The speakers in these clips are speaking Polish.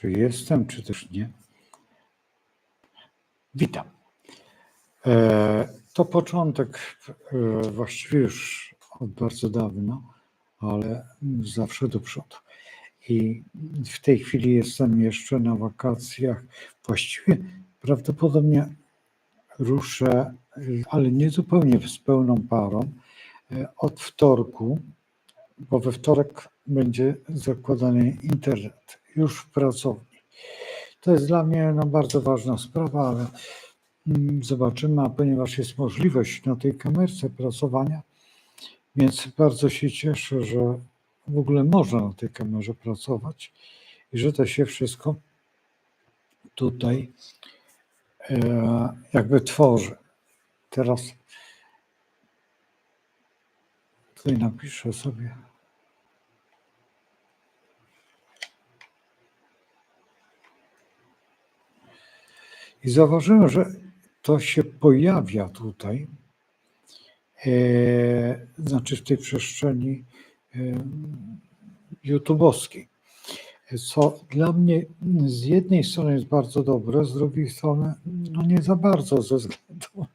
Czy jestem, czy też nie? Witam. To początek właściwie już od bardzo dawna, ale zawsze do przodu. I w tej chwili jestem jeszcze na wakacjach. Właściwie prawdopodobnie ruszę, ale nie zupełnie z pełną parą, od wtorku, bo we wtorek będzie zakładany internet już w pracowni. To jest dla mnie bardzo ważna sprawa, ale zobaczymy, a ponieważ jest możliwość na tej kamerce pracowania, więc bardzo się cieszę, że w ogóle można na tej kamerze pracować i że to się wszystko tutaj jakby tworzy. Teraz tutaj napiszę sobie. I zauważyłem, że to się pojawia tutaj, znaczy w tej przestrzeni YouTube'owskiej, co dla mnie z jednej strony jest bardzo dobre, z drugiej strony no nie za bardzo, ze względu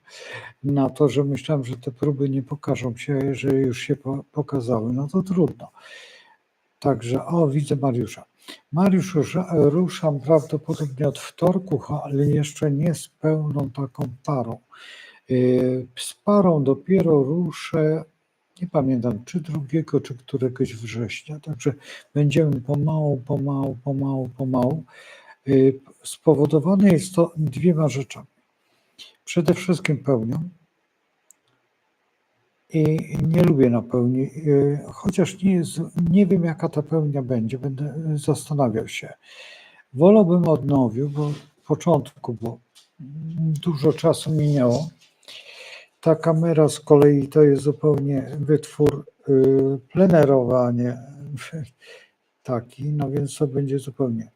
na to, że myślałem, że te próby nie pokażą się, a jeżeli już się pokazały, no to trudno. Także, widzę Mariusza. Mariusz, ruszam prawdopodobnie od wtorku, ale jeszcze nie z pełną taką parą. Z parą dopiero ruszę, nie pamiętam, czy 2, czy któregoś września. Także będziemy pomału. Spowodowane jest to 2 rzeczami. Przede wszystkim pełnią. I nie lubię na pełni, chociaż nie wiem, jaka ta pełnia będzie, będę zastanawiał się. Wolałbym odnowił, bo w początku, bo dużo czasu minęło. Ta kamera z kolei to jest zupełnie wytwór plenerowy, a nie taki, no więc to będzie zupełnie.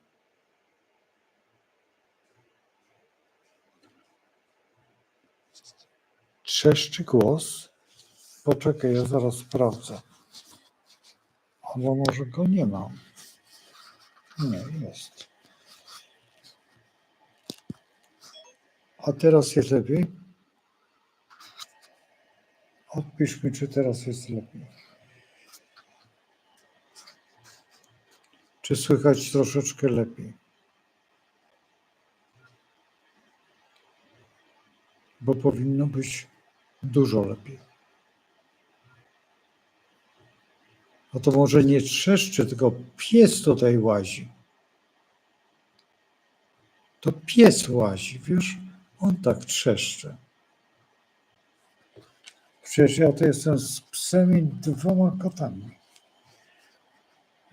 Trzeszczy głos. Poczekaj, ja zaraz sprawdzę. Albo może go nie ma. Nie, jest. A teraz jest lepiej? Odpisz mi, czy teraz jest lepiej. Czy słychać troszeczkę lepiej? Bo powinno być dużo lepiej. No to może nie trzeszczy, tylko pies tutaj łazi. To pies łazi, wiesz? On tak trzeszczy. Przecież ja to jestem z psem i 2 kotami.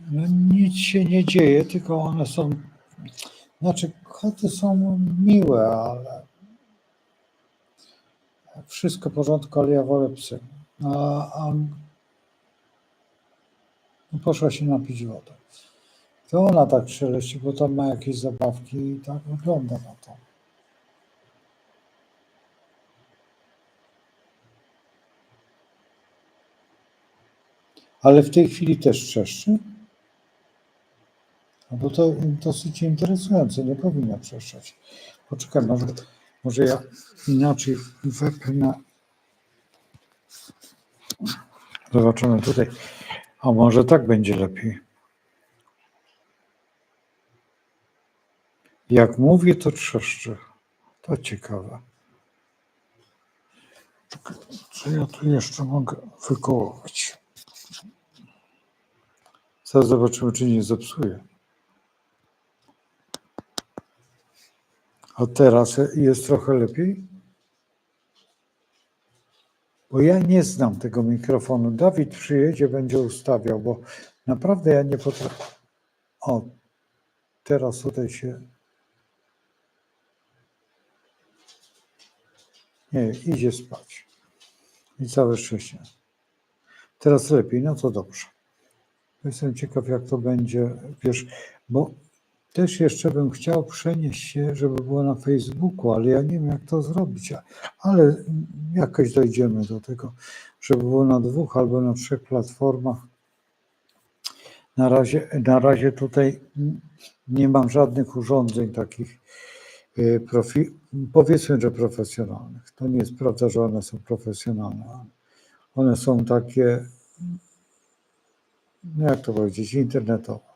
No nic się nie dzieje, tylko one są... Znaczy koty są miłe, ale wszystko w porządku, ale ja wolę psy. Poszła się napić wodę. To ona tak szeleści, bo tam ma jakieś zabawki i tak wygląda na to. Ale w tej chwili też trzeszczy? No bo to dosyć interesujące, nie powinno trzeszczeć. Poczekaj, może ja inaczej wepnę. Zobaczymy tutaj. A może tak będzie lepiej. Jak mówię, to trzeszczy. To ciekawe. Co ja tu jeszcze mogę wykołować? Zaraz zobaczymy, czy nie zepsuję. A teraz jest trochę lepiej? Bo ja nie znam tego mikrofonu. Dawid przyjedzie, będzie ustawiał, bo naprawdę ja nie potrafię. O, teraz tutaj się... Nie, idzie spać. I całe szczęście. Teraz lepiej, no to dobrze. Jestem ciekaw, jak to będzie, wiesz, bo też jeszcze bym chciał przenieść się, żeby było na Facebooku, ale ja nie wiem, jak to zrobić, ale jakoś dojdziemy do tego, żeby było na 2 albo na 3 platformach. Na razie tutaj Nie mam żadnych urządzeń takich, powiedzmy, że profesjonalnych. To nie jest prawda, że one są profesjonalne. One są takie, no jak to powiedzieć, internetowe.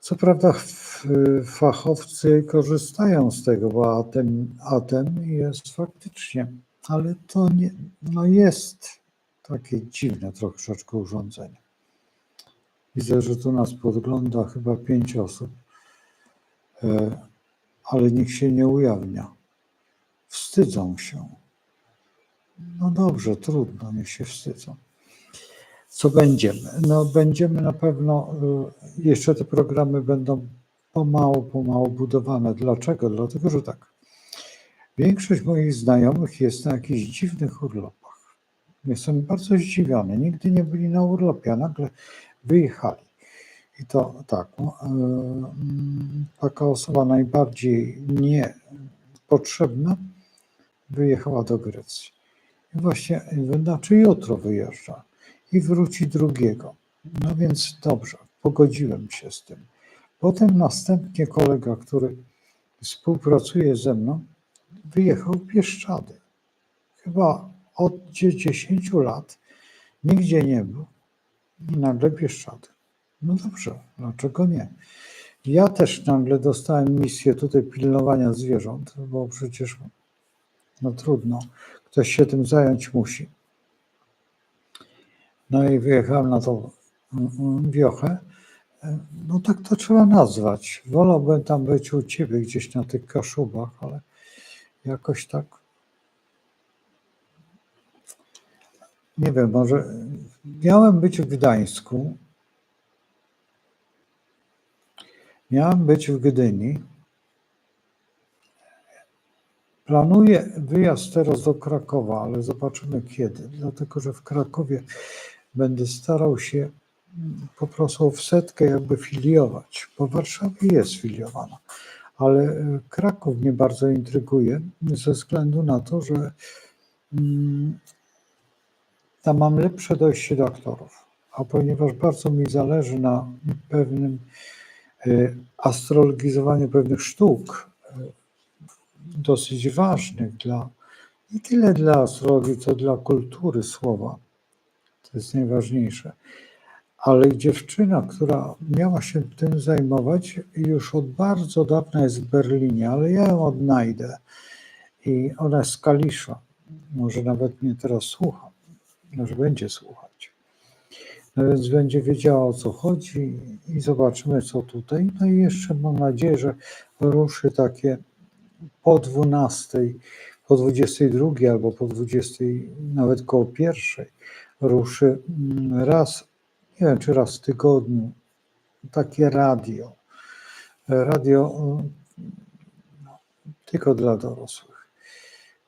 Co prawda fachowcy korzystają z tego, bo ATEM jest faktycznie, ale to nie, no jest takie dziwne troszeczkę urządzenie. Widzę, że tu nas podgląda chyba 5 osób, ale nikt się nie ujawnia. Wstydzą się. No dobrze, trudno, niech się wstydzą. Co będziemy? No będziemy na pewno, jeszcze te programy będą pomału budowane. Dlaczego? Dlatego, że tak, większość moich znajomych jest na jakichś dziwnych urlopach. Jestem bardzo zdziwiony. Nigdy nie byli na urlopie, a nagle wyjechali. I to tak, taka osoba najbardziej niepotrzebna wyjechała do Grecji. I właśnie, znaczy jutro wyjeżdża i wróci drugiego. No więc dobrze, pogodziłem się z tym. Potem następnie kolega, który współpracuje ze mną, wyjechał w Bieszczady. Chyba od 10 lat nigdzie nie był i nagle Bieszczady. No dobrze, dlaczego nie? Ja też nagle dostałem misję tutaj pilnowania zwierząt, bo przecież no trudno, ktoś się tym zająć musi. No i wyjechałem na tą wiochę. No tak to trzeba nazwać. Wolałbym tam być u ciebie gdzieś na tych Kaszubach, ale jakoś tak. Nie wiem, może miałem być w Gdańsku. Miałem być w Gdyni. Planuję wyjazd teraz do Krakowa, ale zobaczymy kiedy. Dlatego, że w Krakowie będę starał się po prostu w setkę jakby filiować, bo Warszawa jest filiowana. Ale Kraków mnie bardzo intryguje ze względu na to, że tam mam lepsze dojście do aktorów. A ponieważ bardzo mi zależy na pewnym astrologizowaniu pewnych sztuk, dosyć ważnych nie tyle dla astrologii, co dla kultury słowa. To jest najważniejsze. Ale dziewczyna, która miała się tym zajmować, już od bardzo dawna jest w Berlinie, ale ja ją odnajdę. I ona jest z Kalisza. Może nawet mnie teraz słucha. Może będzie słuchać. No więc będzie wiedziała, o co chodzi i zobaczymy, co tutaj. No i jeszcze mam nadzieję, że ruszy takie po 12, po 22 albo po 20, nawet koło 1 ruszy raz, nie wiem czy raz w tygodniu, takie radio. Radio tylko dla dorosłych.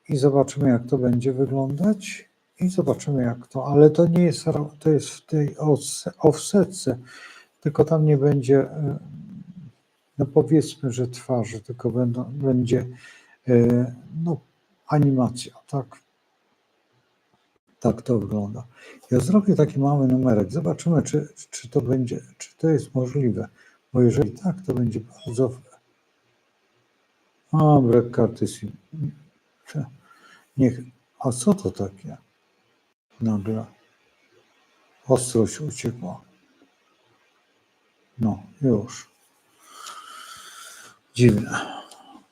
I zobaczymy, jak to będzie wyglądać. I zobaczymy, jak to, ale to nie jest, to jest w tej offsetce, tylko tam nie będzie, no powiedzmy, że twarzy, tylko będzie no, animacja, tak? Tak to wygląda. Ja zrobię taki mały numerek. Zobaczymy, czy to będzie, czy to jest możliwe. Bo jeżeli tak, to będzie bardzo. A, brak karty SIM. Niech. A co to takie? Nagle. Ostrość uciekła. No, już. Dziwne.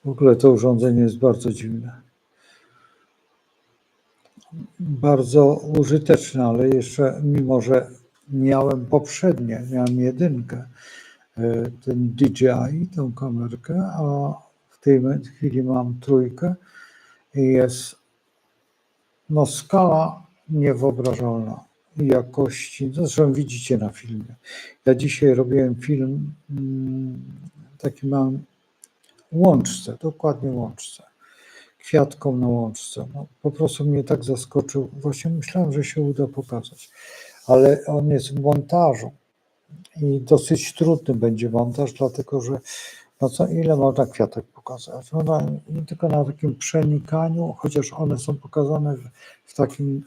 W ogóle to urządzenie jest bardzo dziwne. Bardzo użyteczne, ale jeszcze mimo, że miałem poprzednie, miałem 1, ten DJI, tą kamerkę, a w tej chwili mam 3 i jest no skala niewyobrażalna jakości, zresztą widzicie na filmie. Ja dzisiaj robiłem film, taki mam łączce, dokładnie łączce, kwiatką na łączce. No, po prostu mnie tak zaskoczył. Właśnie myślałem, że się uda pokazać, ale on jest w montażu i dosyć trudny będzie montaż, dlatego że no co, ile można kwiatek pokazać? No, nie tylko na takim przenikaniu, chociaż one są pokazane w takim,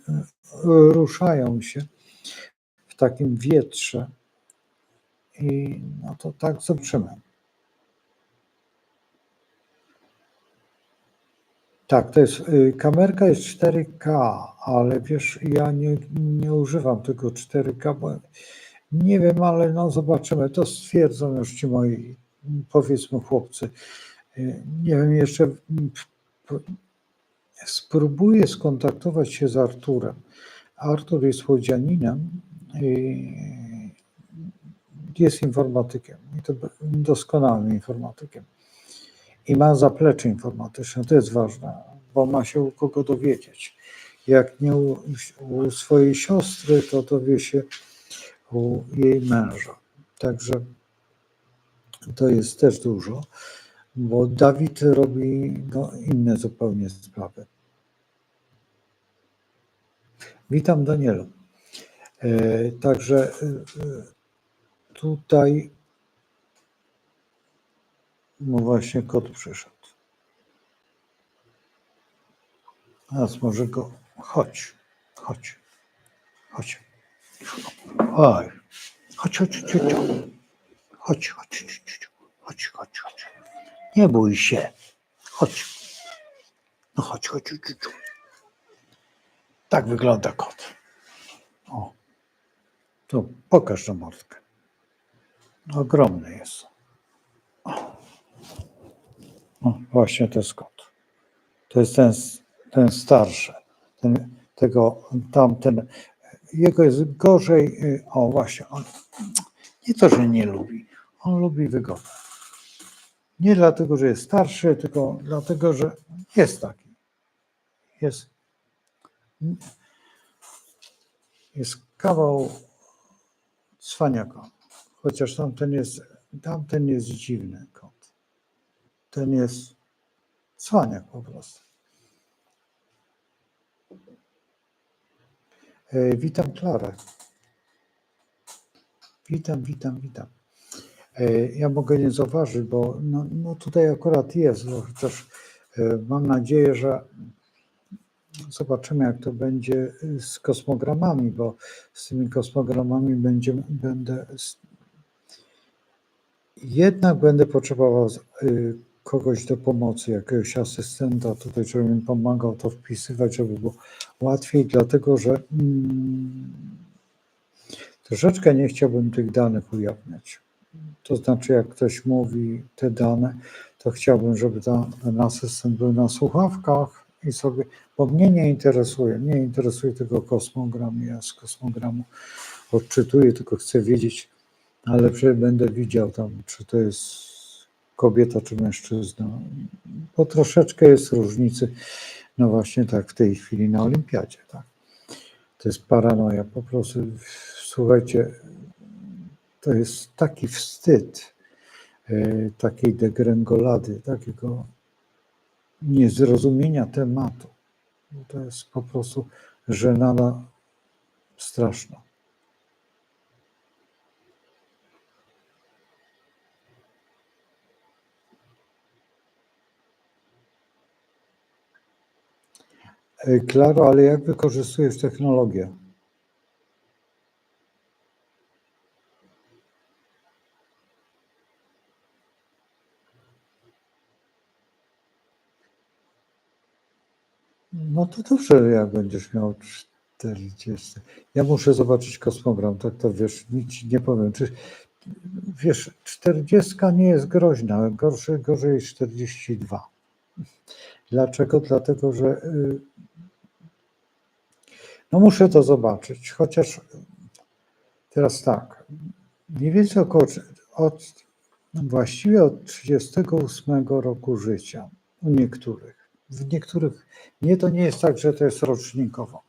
ruszają się w takim wietrze i no to tak zobaczymy. Tak, to jest, kamerka jest 4K, ale wiesz, ja nie używam tego 4K, bo nie wiem, ale no zobaczymy, to stwierdzą już ci moi, powiedzmy, chłopcy. Nie wiem, jeszcze spróbuję skontaktować się z Arturem. Artur jest łodzianinem i jest informatykiem, i to doskonałym informatykiem. I ma zaplecze informatyczne, to jest ważne, bo ma się u kogo dowiedzieć. Jak nie u swojej siostry, to dowie się u jej męża. Także to jest też dużo, bo Dawid robi inne zupełnie sprawy. Witam, Danielu. Także tutaj no właśnie kot przyszedł. Teraz może go... Chodź. Oj. Chodź. Chodź. Nie bój się. Chodź. No chodź. Tak wygląda kot. O. To pokaż tę mordkę. Ogromny jest. O, właśnie to jest kot. To jest ten starszy. Tamten. Jego jest gorzej. O, właśnie. On, nie to, że nie lubi. On lubi wygodę. Nie dlatego, że jest starszy, tylko dlatego, że jest taki. Jest kawał cwaniaka. Chociaż tamten jest dziwny kot. Ten jest cwaniak po prostu. Witam Klarę. Witam. Ja mogę nie zauważyć, bo no tutaj akurat jest, chociaż mam nadzieję, że zobaczymy, jak to będzie z kosmogramami, bo z tymi kosmogramami będę potrzebował kogoś do pomocy, jakiegoś asystenta tutaj, żeby mi pomagał to wpisywać, żeby było łatwiej, dlatego że troszeczkę nie chciałbym tych danych ujawniać. To znaczy, jak ktoś mówi te dane, to chciałbym, żeby ten asystent był na słuchawkach i sobie, bo mnie nie interesuje tego kosmogramu, ja z kosmogramu odczytuję, tylko chcę wiedzieć, ale będę widział tam, czy to jest kobieta, czy mężczyzna, bo troszeczkę jest różnicy, no właśnie tak w tej chwili na olimpiadzie, tak. To jest paranoja, po prostu, słuchajcie, to jest taki wstyd, takiej degrengolady, takiego niezrozumienia tematu. To jest po prostu żenada straszna. Klaro, ale jak wykorzystujesz technologię? No to dobrze, jak będziesz miał 40. Ja muszę zobaczyć kosmogram, tak to wiesz, nic ci nie powiem. Wiesz, 40 nie jest groźna, gorzej 42. Dlaczego? Dlatego, że no muszę to zobaczyć, chociaż teraz tak, mniej więcej właściwie od 38 roku życia u niektórych. W niektórych to nie jest tak, że to jest rocznikowo.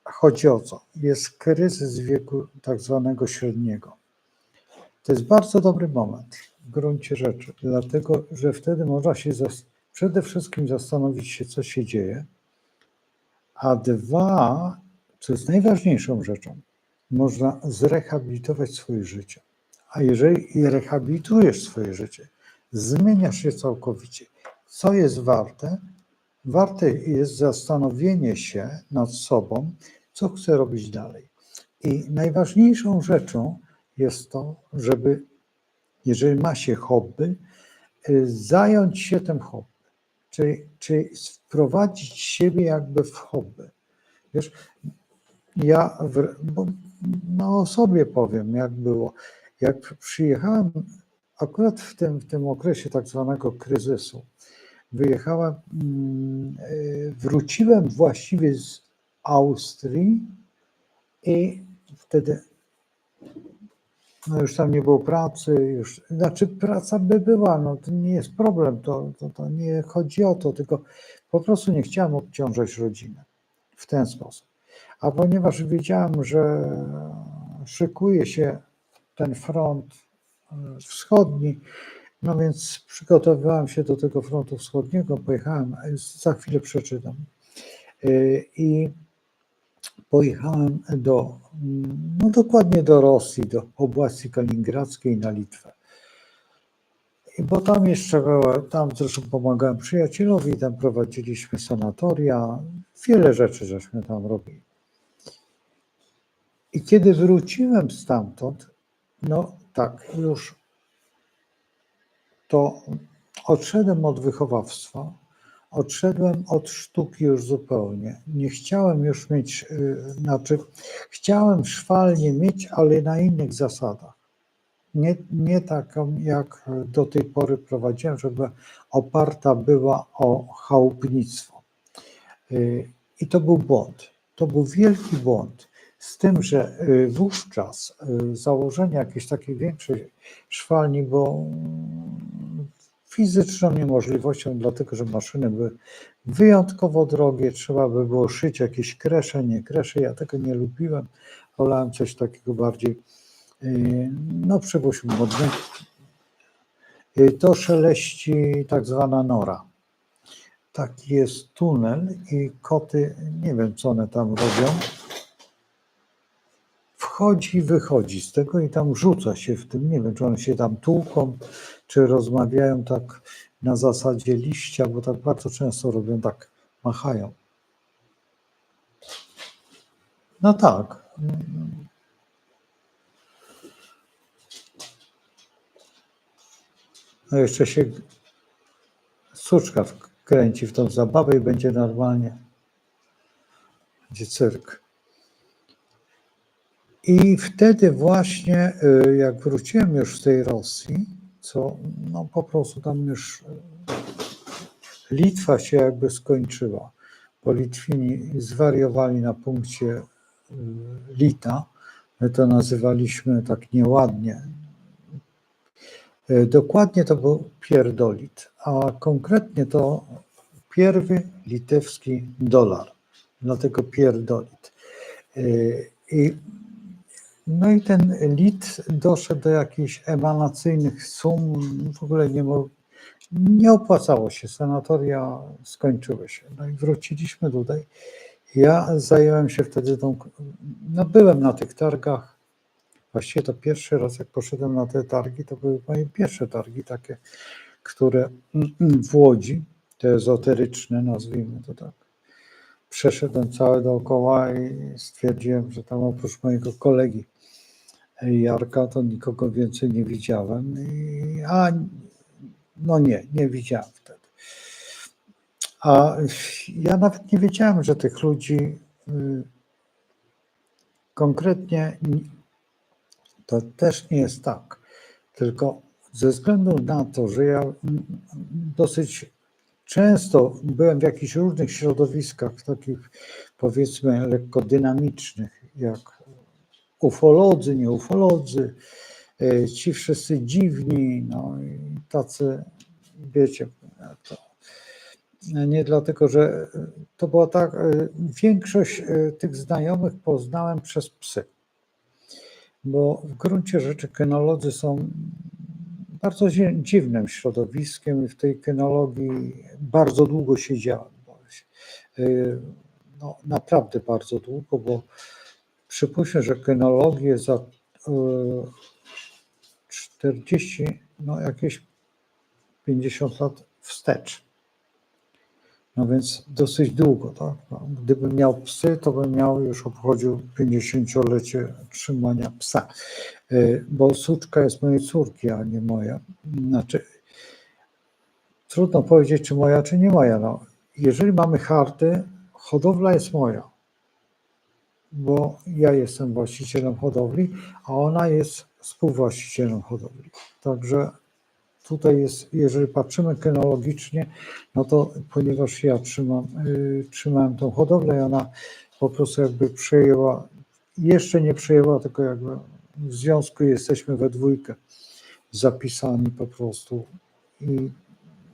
Chodzi o co? Jest kryzys wieku tak zwanego średniego. To jest bardzo dobry moment w gruncie rzeczy, dlatego że wtedy można się przede wszystkim zastanowić się, co się dzieje, a dwa, co jest najważniejszą rzeczą, można zrehabilitować swoje życie. A jeżeli rehabilitujesz swoje życie, zmieniasz się całkowicie. Co jest warte? Warte jest zastanowienie się nad sobą, co chcę robić dalej. I najważniejszą rzeczą jest to, żeby, jeżeli ma się hobby, zająć się tym hobby, czyli wprowadzić siebie jakby w hobby. Wiesz, bo no o sobie powiem, jak było. Jak przyjechałem akurat w tym okresie tak zwanego kryzysu, wyjechałem, wróciłem właściwie z Austrii i wtedy no już tam nie było pracy, już, znaczy praca by była, no to nie jest problem, to nie chodzi o to, tylko po prostu nie chciałem obciążać rodziny w ten sposób. A ponieważ wiedziałem, że szykuje się ten front wschodni, no więc przygotowywałem się do tego frontu wschodniego, pojechałem, za chwilę przeczytam, i pojechałem no dokładnie do Rosji, do oblasti kaliningradzkiej na Litwę. Bo tam jeszcze tam zresztą pomagałem przyjacielowi, tam prowadziliśmy sanatoria, wiele rzeczy żeśmy tam robili. I kiedy wróciłem stamtąd, no tak, już to odszedłem od wychowawstwa, odszedłem od sztuki już zupełnie. Nie chciałem już mieć, znaczy chciałem szwalnię mieć, ale na innych zasadach. Nie taką, jak do tej pory prowadziłem, żeby oparta była o chałupnictwo. I to był błąd. To był wielki błąd. Z tym, że wówczas założenie jakiejś takiej większej szwalni było fizyczną niemożliwością, dlatego że maszyny były wyjątkowo drogie, trzeba by było szyć jakieś kresze, nie kresze. Ja tego nie lubiłem. Wolałem coś takiego bardziej, no przypuśćmy, modnego. To szeleści tak zwana nora. Taki jest tunel i koty, nie wiem co one tam robią, wchodzi i wychodzi z tego i tam rzuca się w tym, nie wiem czy one się tam tłuką, czy rozmawiają tak na zasadzie liścia, bo tak bardzo często robią tak, machają. No tak. No jeszcze się suczka wkręci w tą zabawę i będzie normalnie, będzie cyrk. I wtedy właśnie, jak wróciłem już z tej Rosji, co no po prostu tam już Litwa się jakby skończyła, bo Litwini zwariowali na punkcie lita, my to nazywaliśmy tak nieładnie. Dokładnie to był pierdolit, a konkretnie to pierwszy litewski dolar, dlatego pierdolit. No i ten lit doszedł do jakichś emanacyjnych sum, w ogóle nie opłacało się, sanatoria skończyły się. No i wróciliśmy tutaj. Ja zająłem się wtedy no byłem na tych targach, właściwie to pierwszy raz jak poszedłem na te targi, to były moje pierwsze targi takie, które w Łodzi, te ezoteryczne nazwijmy to tak. Przeszedłem całe dookoła i stwierdziłem, że tam oprócz mojego kolegi Jarka, to nikogo więcej nie widziałem. No nie widziałem wtedy. A ja nawet nie wiedziałem, że tych ludzi konkretnie to też nie jest tak. Tylko ze względu na to, że ja dosyć często byłem w jakichś różnych środowiskach, takich powiedzmy lekko dynamicznych, jak ufolodzy, nie ufolodzy, ci wszyscy dziwni, no i tacy, wiecie, to nie dlatego, że to była tak, większość tych znajomych poznałem przez psy, bo w gruncie rzeczy kynolodzy są bardzo dziwnym środowiskiem i w tej kynologii bardzo długo siedziałem, no naprawdę bardzo długo, bo przypuśćmy, że kynologię za 40, no jakieś 50 lat wstecz, No więc dosyć długo, tak? No, gdybym miał psy, to bym już obchodził 50-lecie trzymania psa, bo suczka jest mojej córki, a nie moja. Znaczy, trudno powiedzieć, czy moja, czy nie moja. No, jeżeli mamy harty, hodowla jest moja, bo ja jestem właścicielem hodowli, a ona jest współwłaścicielem hodowli. Także tutaj jest, jeżeli patrzymy kynologicznie, no to ponieważ ja trzymałem tą hodowlę i ona po prostu jakby przejęła, jeszcze nie przejęła, tylko jakby w związku jesteśmy we dwójkę zapisani po prostu i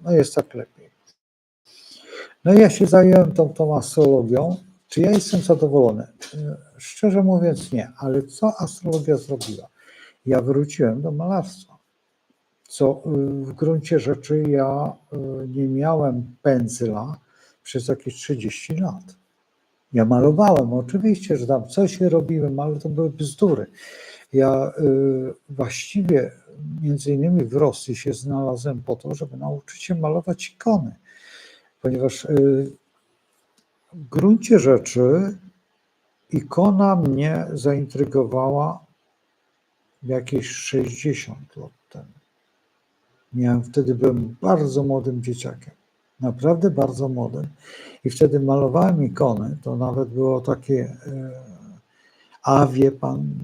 no jest tak lepiej. No ja się zająłem tą astrologią. Czy ja jestem zadowolony? Szczerze mówiąc nie, ale co astrologia zrobiła? Ja wróciłem do malarstwa, co w gruncie rzeczy ja nie miałem pędzla przez jakieś 30 lat. Ja malowałem, oczywiście, że tam coś robiłem, ale to były bzdury. Ja właściwie między innymi w Rosji się znalazłem po to, żeby nauczyć się malować ikony, ponieważ w gruncie rzeczy ikona mnie zaintrygowała jakieś 60 lat temu. Byłem bardzo młodym dzieciakiem, naprawdę bardzo młodym. I wtedy malowałem ikony, to nawet było takie, a wie pan,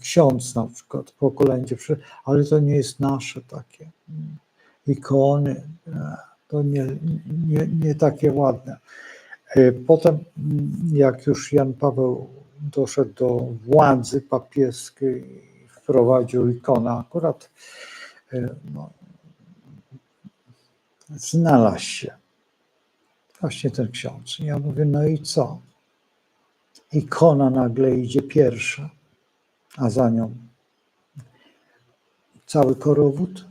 ksiądz na przykład po kolędzie, ale to nie jest nasze takie ikony, to nie takie ładne. Potem, jak już Jan Paweł doszedł do władzy papieskiej, wprowadził ikonę, akurat no, znalazł się właśnie ten ksiądz. Ja mówię, no i co? Ikona nagle idzie pierwsza, a za nią cały korowód,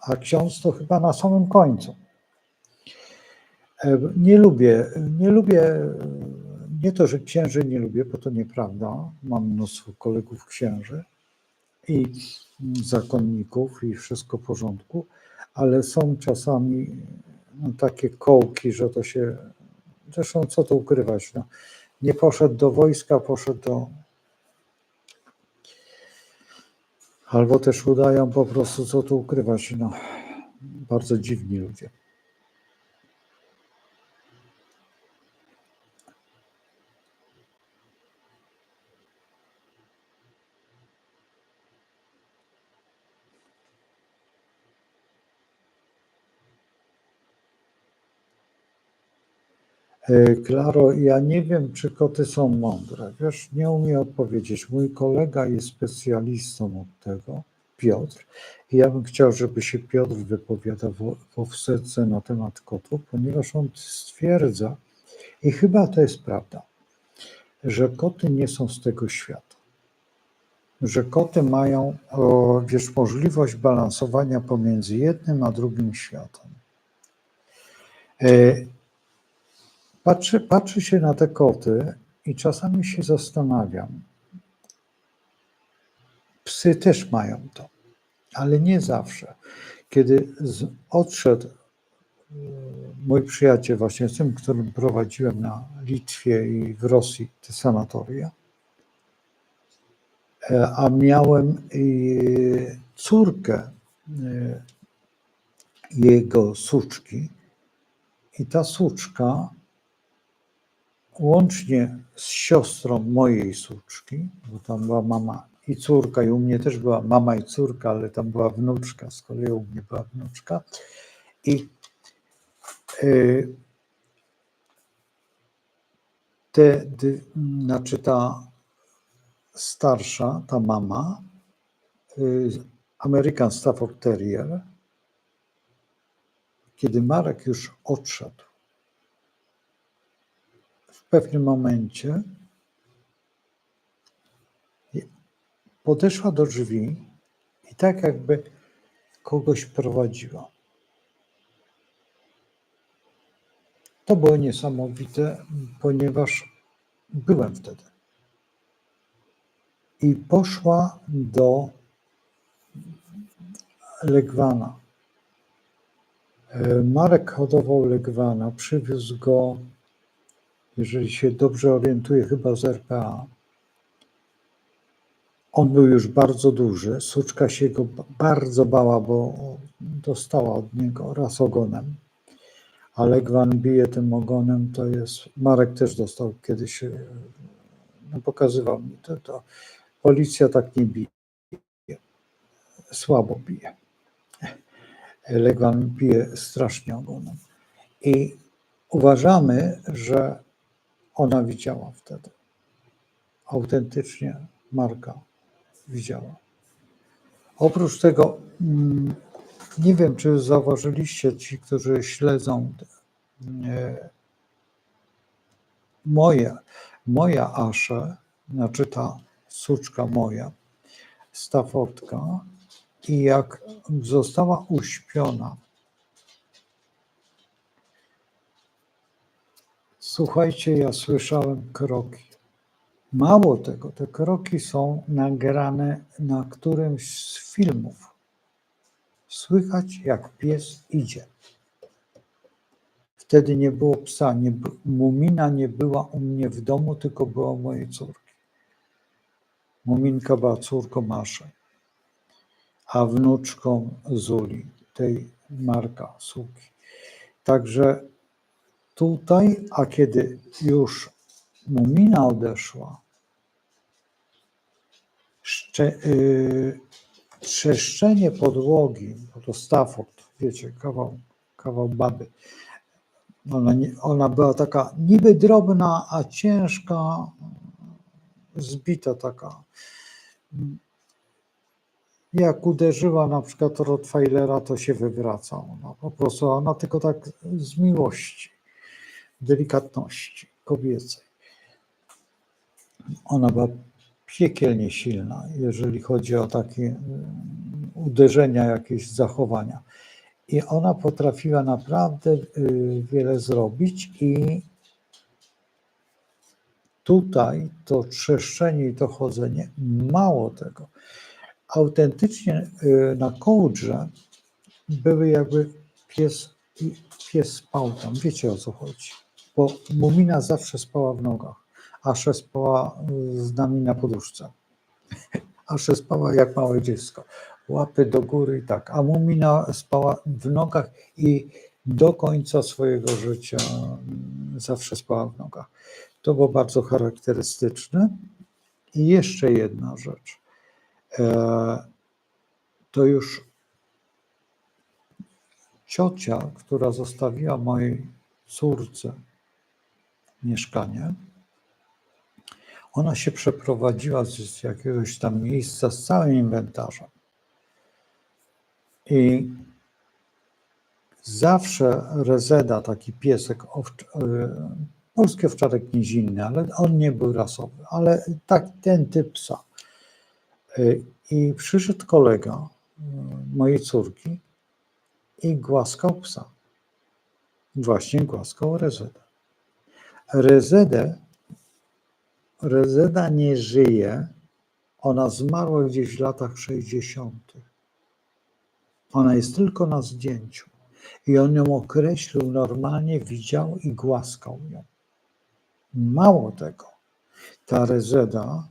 a ksiądz to chyba na samym końcu. Nie lubię, nie to, że księży nie lubię, bo to nieprawda. Mam mnóstwo kolegów księży i zakonników i wszystko w porządku, ale są czasami takie kołki, że to się, zresztą co tu ukrywać, no, nie poszedł do wojska, albo też udają po prostu, co tu ukrywać, no, bardzo dziwni ludzie. Klaro, ja nie wiem, czy koty są mądre. Wiesz, nie umiem odpowiedzieć. Mój kolega jest specjalistą od tego, Piotr. I ja bym chciał, żeby się Piotr wypowiadał w serce na temat kotów, ponieważ on stwierdza, i chyba to jest prawda, że koty nie są z tego świata. Że koty mają, wiesz, możliwość balansowania pomiędzy jednym a drugim światem. Patrzy się na te koty i czasami się zastanawiam. Psy też mają to, ale nie zawsze. Kiedy odszedł mój przyjaciel, właśnie z tym, którym prowadziłem na Litwie i w Rosji te sanatoria, a miałem córkę jego suczki i ta suczka łącznie z siostrą mojej suczki, bo tam była mama i córka, i u mnie też była mama i córka, ale tam była wnuczka, z kolei u mnie była wnuczka. I znaczy ta starsza, ta mama, American Stafford Terrier, kiedy Marek już odszedł, w pewnym momencie podeszła do drzwi i tak jakby kogoś prowadziła. To było niesamowite, ponieważ byłem wtedy. I poszła do Legwana. Marek hodował Legwana, przywiózł go, jeżeli się dobrze orientuję, chyba z RPA. On był już bardzo duży, suczka się go bardzo bała, bo dostała od niego raz ogonem, a Legwan bije tym ogonem, to jest, Marek też dostał kiedyś, no pokazywał mi to, policja tak nie bije, słabo bije. Legwan bije strasznie ogonem i uważamy, że ona widziała wtedy. Autentycznie Marka widziała. Oprócz tego, nie wiem, czy zauważyliście ci, którzy śledzą moja Aszę, znaczy ta suczka moja, Staffordka, i jak została uśpiona. Słuchajcie, ja słyszałem kroki. Mało tego, te kroki są nagrane na którymś z filmów. Słychać, jak pies idzie. Wtedy nie było psa, Mumina nie była u mnie w domu, tylko była u mojej córki. Muminka była córką Aszy, a wnuczką Zuli, tej Marka, suki. Także tutaj, a kiedy już Mumina odeszła, trzeszczenie podłogi, bo to Stafford, wiecie, kawał baby. Ona była taka niby drobna, a ciężka, zbita taka. Jak uderzyła na przykład Rottweilera, to się wywraca ona. Po prostu ona tylko tak z miłości, delikatności kobiecej. Ona była piekielnie silna, jeżeli chodzi o takie uderzenia, jakieś zachowania. I ona potrafiła naprawdę wiele zrobić i tutaj to trzeszczenie i to chodzenie, mało tego, autentycznie na kołdrze były jakby pies spał tam, wiecie o co chodzi, bo Mumina zawsze spała w nogach, Asza spała z nami na poduszce, Asza spała jak małe dziecko, łapy do góry i tak, a Mumina spała w nogach i do końca swojego życia zawsze spała w nogach. To było bardzo charakterystyczne. I jeszcze jedna rzecz. To już ciocia, która zostawiła mojej córce mieszkanie, ona się przeprowadziła z jakiegoś tam miejsca z całym inwentarzem. I zawsze Rezeda, taki piesek, polski owczarek nizinny, ale on nie był rasowy, ale tak ten typ psa. I przyszedł kolega mojej córki i głaskał psa. Właśnie głaskał Rezedę. Rezeda nie żyje, ona zmarła gdzieś w latach 60. Ona jest tylko na zdjęciu. I on ją określił normalnie, widział i głaskał ją. Mało tego, ta Rezeda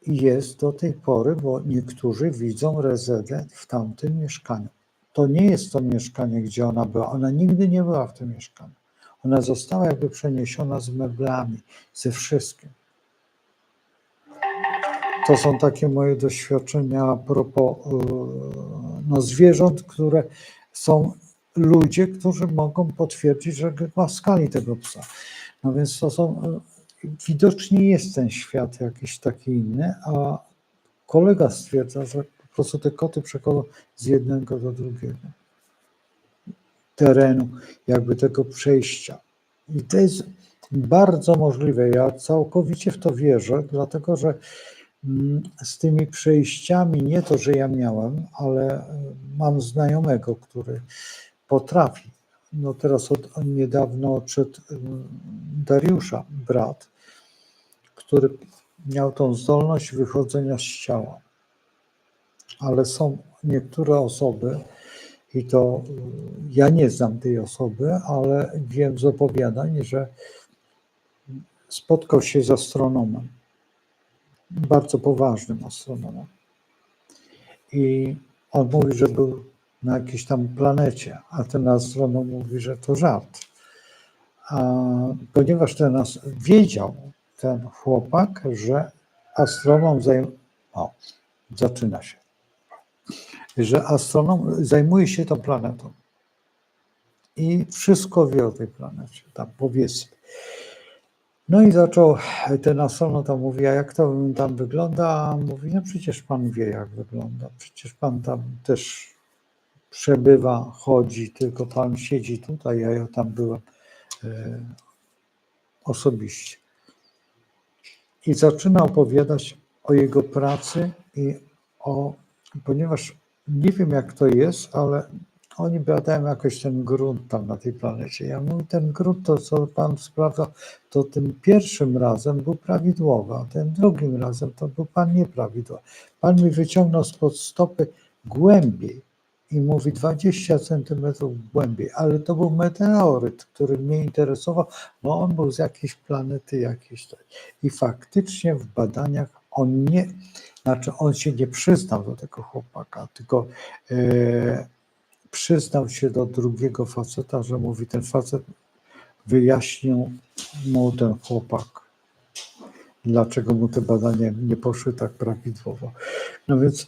jest do tej pory, bo niektórzy widzą Rezedę w tamtym mieszkaniu. To nie jest to mieszkanie, gdzie ona była. Ona nigdy nie była w tym mieszkaniu. Ona została jakby przeniesiona z meblami, ze wszystkim. To są takie moje doświadczenia a propos zwierząt, które są ludzie, którzy mogą potwierdzić, że głaskali tego psa. No więc to są, widocznie jest ten świat jakiś taki inny, a kolega stwierdza, że po prostu te koty przechodzą z jednego do drugiego terenu, jakby tego przejścia. I to jest bardzo możliwe. Ja całkowicie w to wierzę, dlatego że z tymi przejściami, nie to, że ja miałem, ale mam znajomego, który potrafi. No teraz niedawno odszedł Dariusza, brat, który miał tą zdolność wychodzenia z ciała. Ale są niektóre osoby, I to ja nie znam tej osoby, ale wiem z opowiadań, że spotkał się z astronomem, bardzo poważnym astronomem. I on mówi, że był na jakiejś tam planecie, a ten astronom mówi, że to żart. A ponieważ wiedział ten chłopak, że astronom zaczyna się, że astronom zajmuje się tą planetą i wszystko wie o tej planecie, tam powiedzmy. No i zaczął ten astronom tam mówi, a jak to tam wygląda? A mówi, no przecież pan wie, jak wygląda, przecież pan tam też przebywa, chodzi, tylko pan siedzi tutaj, a ja tam byłem osobiście. I zaczyna opowiadać o jego pracy i ponieważ nie wiem jak to jest, ale oni badają jakoś ten grunt tam na tej planecie. Ja mówię, ten grunt, to co pan sprawdza, to tym pierwszym razem był prawidłowy, a tym drugim razem to był pan nieprawidłowy. Pan mi wyciągnął spod stopy głębiej i mówi 20 centymetrów głębiej, ale to był meteoryt, który mnie interesował, bo on był z jakiejś planety jakiejś. I faktycznie w badaniach on się nie przyznał do tego chłopaka, tylko przyznał się do drugiego faceta, że mówi, ten facet wyjaśnił mu ten chłopak, dlaczego mu te badania nie poszły tak prawidłowo. No więc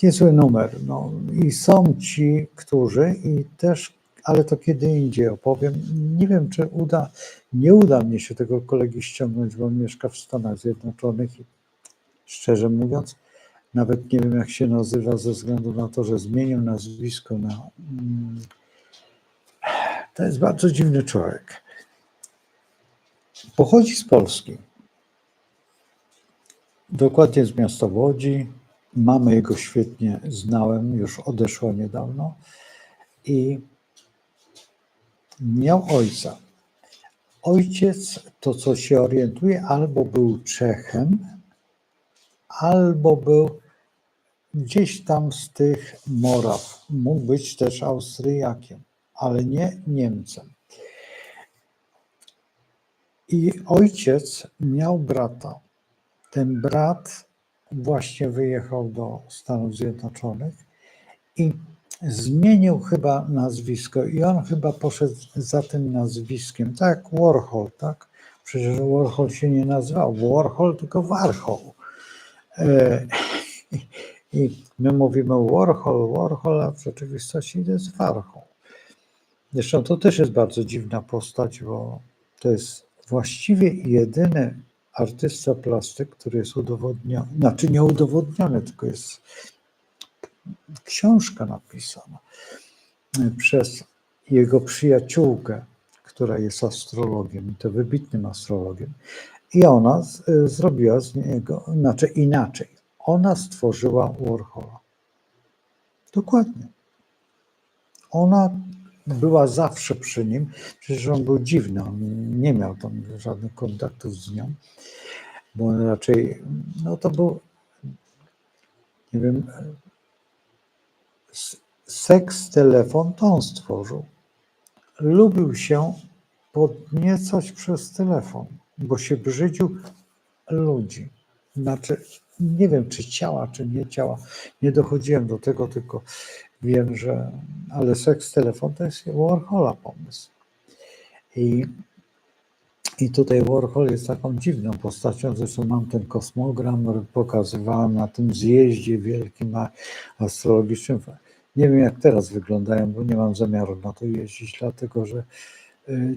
niezły numer. No. I są ci, którzy ale to kiedy indziej opowiem. Nie wiem, czy nie uda mnie się tego kolegi ściągnąć, bo on mieszka w Stanach Zjednoczonych i szczerze mówiąc, nawet nie wiem jak się nazywa ze względu na to, że zmienił nazwisko na... To jest bardzo dziwny człowiek. Pochodzi z Polski. Dokładnie z miasta Łodzi. Mamę jego świetnie znałem, już odeszła niedawno. I miał ojca. Ojciec, to co się orientuje, albo był Czechem, albo był gdzieś tam z tych Moraw. Mógł być też Austriakiem, ale nie Niemcem. I ojciec miał brata. Ten brat właśnie wyjechał do Stanów Zjednoczonych i zmienił chyba nazwisko i on chyba poszedł za tym nazwiskiem, tak jak Warhol, tak? Przecież Warhol się nie nazywał Warhol, tylko Warhol. I my mówimy Warhol, a w rzeczywistości to jest Warhol. Zresztą to też jest bardzo dziwna postać, bo to jest właściwie jedyny artysta plastyk, który jest udowodniony, znaczy nie udowodniony, tylko jest książka napisana przez jego przyjaciółkę, która jest astrologiem, i to wybitnym astrologiem. I ona zrobiła z niego, znaczy inaczej, ona stworzyła Warhola. Dokładnie. Ona była zawsze przy nim, przecież on był dziwny, on nie miał tam żadnych kontaktów z nią, bo on raczej, no to był, nie wiem, seks, telefon to on stworzył. Lubił się podniecać przez telefon, bo się brzydził ludzi. Znaczy, nie wiem, czy ciała, czy nie ciała. Nie dochodziłem do tego, tylko wiem, ale seks, telefon to jest Warhola pomysł. I tutaj Warhol jest taką dziwną postacią, zresztą mam ten kosmogram, pokazywałem na tym zjeździe wielkim astrologicznym. Nie wiem jak teraz wyglądają, bo nie mam zamiaru na to jeździć, dlatego że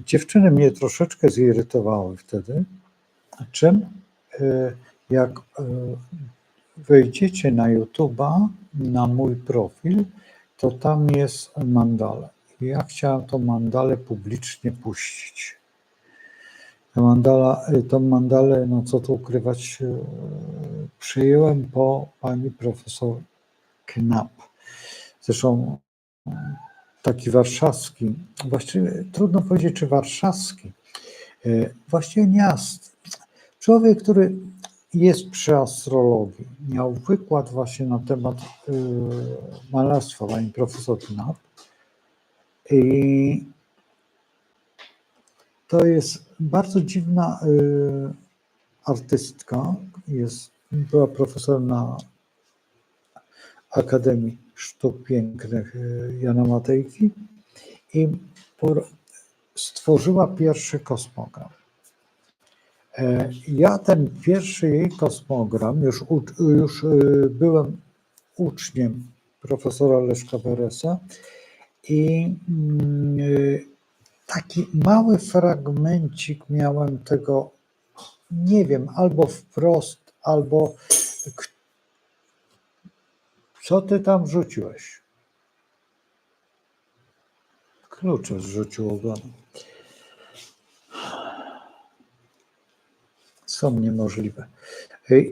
dziewczyny mnie troszeczkę zirytowały wtedy. Czym? Jak wejdziecie na YouTube'a, na mój profil, to tam jest mandala. Ja chciałem tą mandalę publicznie puścić. Tą mandalę, no co tu ukrywać, przyjąłem po pani profesor Knap. Zresztą taki warszawski, właściwie trudno powiedzieć, czy warszawski, właściwie miast. Człowiek, który jest przy astrologii, miał wykład właśnie na temat malarstwa pani profesor Knap I to jest bardzo dziwna artystka. Była profesorem na Akademii Sztuk Pięknych Jana Matejki i stworzyła pierwszy kosmogram. Ja ten pierwszy jej kosmogram, już byłem uczniem profesora Leszka Weresa i taki mały fragmencik miałem tego, nie wiem, albo wprost, albo co ty tam rzuciłeś? Klucze zrzucił ogonem. Są niemożliwe.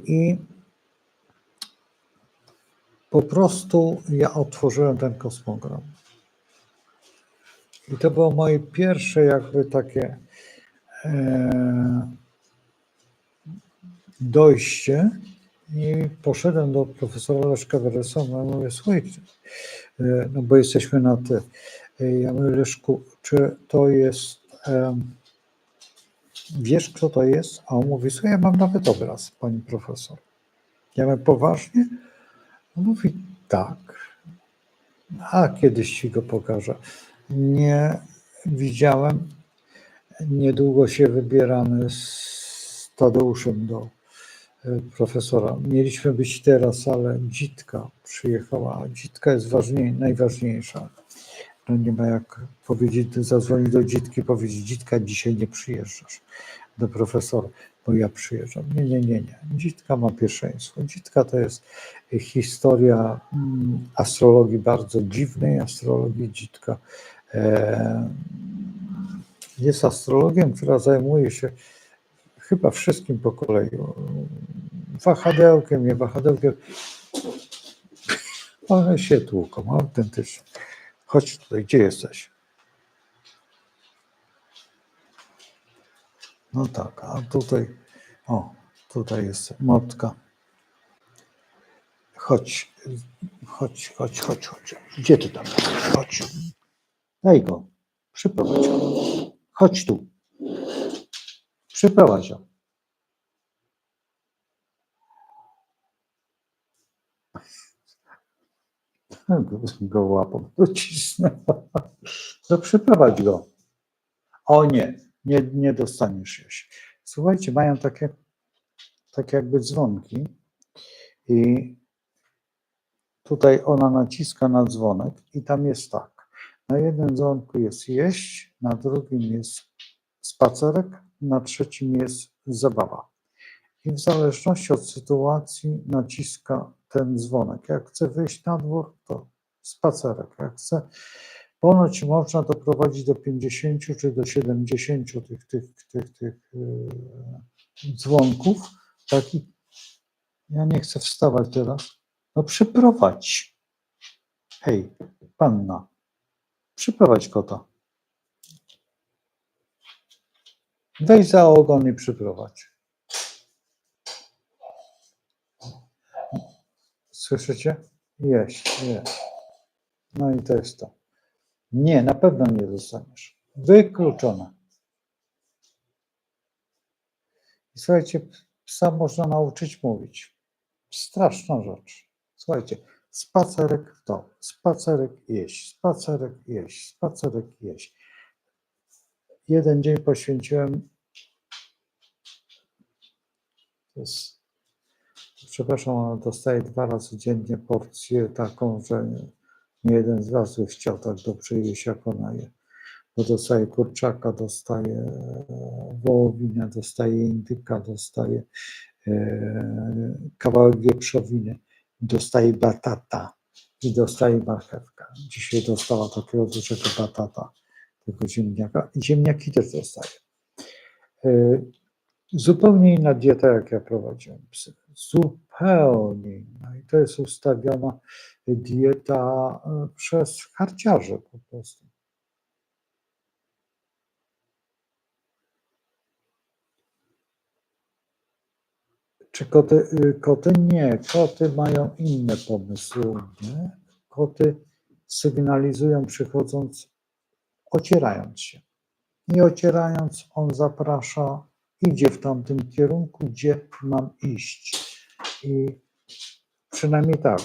I po prostu ja otworzyłem ten kosmogram. I to było moje pierwsze jakby takie dojście i poszedłem do profesora Leszka Weresa, no mówię, słuchajcie, no bo jesteśmy na ty. Ja mówię, Leszku, czy to jest, wiesz kto to jest? A on mówi, słuchaj, ja mam nawet obraz, pani profesor. Ja mówię, poważnie? On mówi, tak. A kiedyś ci go pokażę. Nie widziałem. Niedługo się wybieramy z Tadeuszem do profesora. Mieliśmy być teraz, ale Dzitka przyjechała. Dzitka jest najważniejsza. No nie ma jak powiedzieć, zadzwonić do Dzitki, powiedzieć, Dzitka, dzisiaj nie przyjeżdżasz do profesora, bo ja przyjeżdżam. Nie. Dzitka ma pierwszeństwo. Dzitka to jest historia astrologii, bardzo dziwnej astrologii. Dzitka jest astrologiem, która zajmuje się chyba wszystkim po kolei. Wahadełkiem, nie wahadełkiem. One się tłuką, autentycznie. Chodź tutaj, gdzie jesteś? No tak, a tutaj, tutaj jest Motka. Chodź. Gdzie ty tam jesteś? Chodź. Daj go, przyprowadź go. Chodź tu. Przyprowadź go. Go łapą docisnę. To przyprowadź go. O nie dostaniesz się. Słuchajcie, mają takie jakby dzwonki i tutaj ona naciska na dzwonek i tam jest tak. Na jednym dzwonku jest jeść, na drugim jest spacerek, na trzecim jest zabawa. I w zależności od sytuacji naciska ten dzwonek. Jak chce wyjść na dwór, to spacerek. Jak chce, ponoć można doprowadzić do 50 czy do 70 tych dzwonków. Taki, ja nie chcę wstawać teraz. No przyprowadź. Hej, panna, przyprowadź kota. Weź za ogon i przyprowadź. Słyszycie? Jeść. No i to jest to. Nie, na pewno nie dostaniesz. Wykluczone. I słuchajcie, psa można nauczyć mówić. Straszna rzecz. Słuchajcie, spacerek to, spacerek jeść, spacerek jeść, spacerek jeść. Jeden dzień poświęciłem, przepraszam, ona dostaje 2 razy dziennie porcję taką, że nie jeden z was by chciał tak dobrze jeść, jak ona je. Bo dostaje kurczaka, dostaje wołowinę, dostaje indyka, dostaje kawałek wieprzowiny, dostaje batata i dostaje marchewkę. Dzisiaj dostała takiego dużego batata, tego ziemniaka. I ziemniaki też dostaje. Zupełnie inna dieta, jak ja prowadziłem psy. Zupełnie inna. I to jest ustawiona dieta przez harciarzy po prostu. Czy koty? Nie. Koty mają inne pomysły. Nie? Koty sygnalizują przychodząc ocierając się. I ocierając, on zaprasza, idzie w tamtym kierunku, gdzie mam iść. I przynajmniej tak.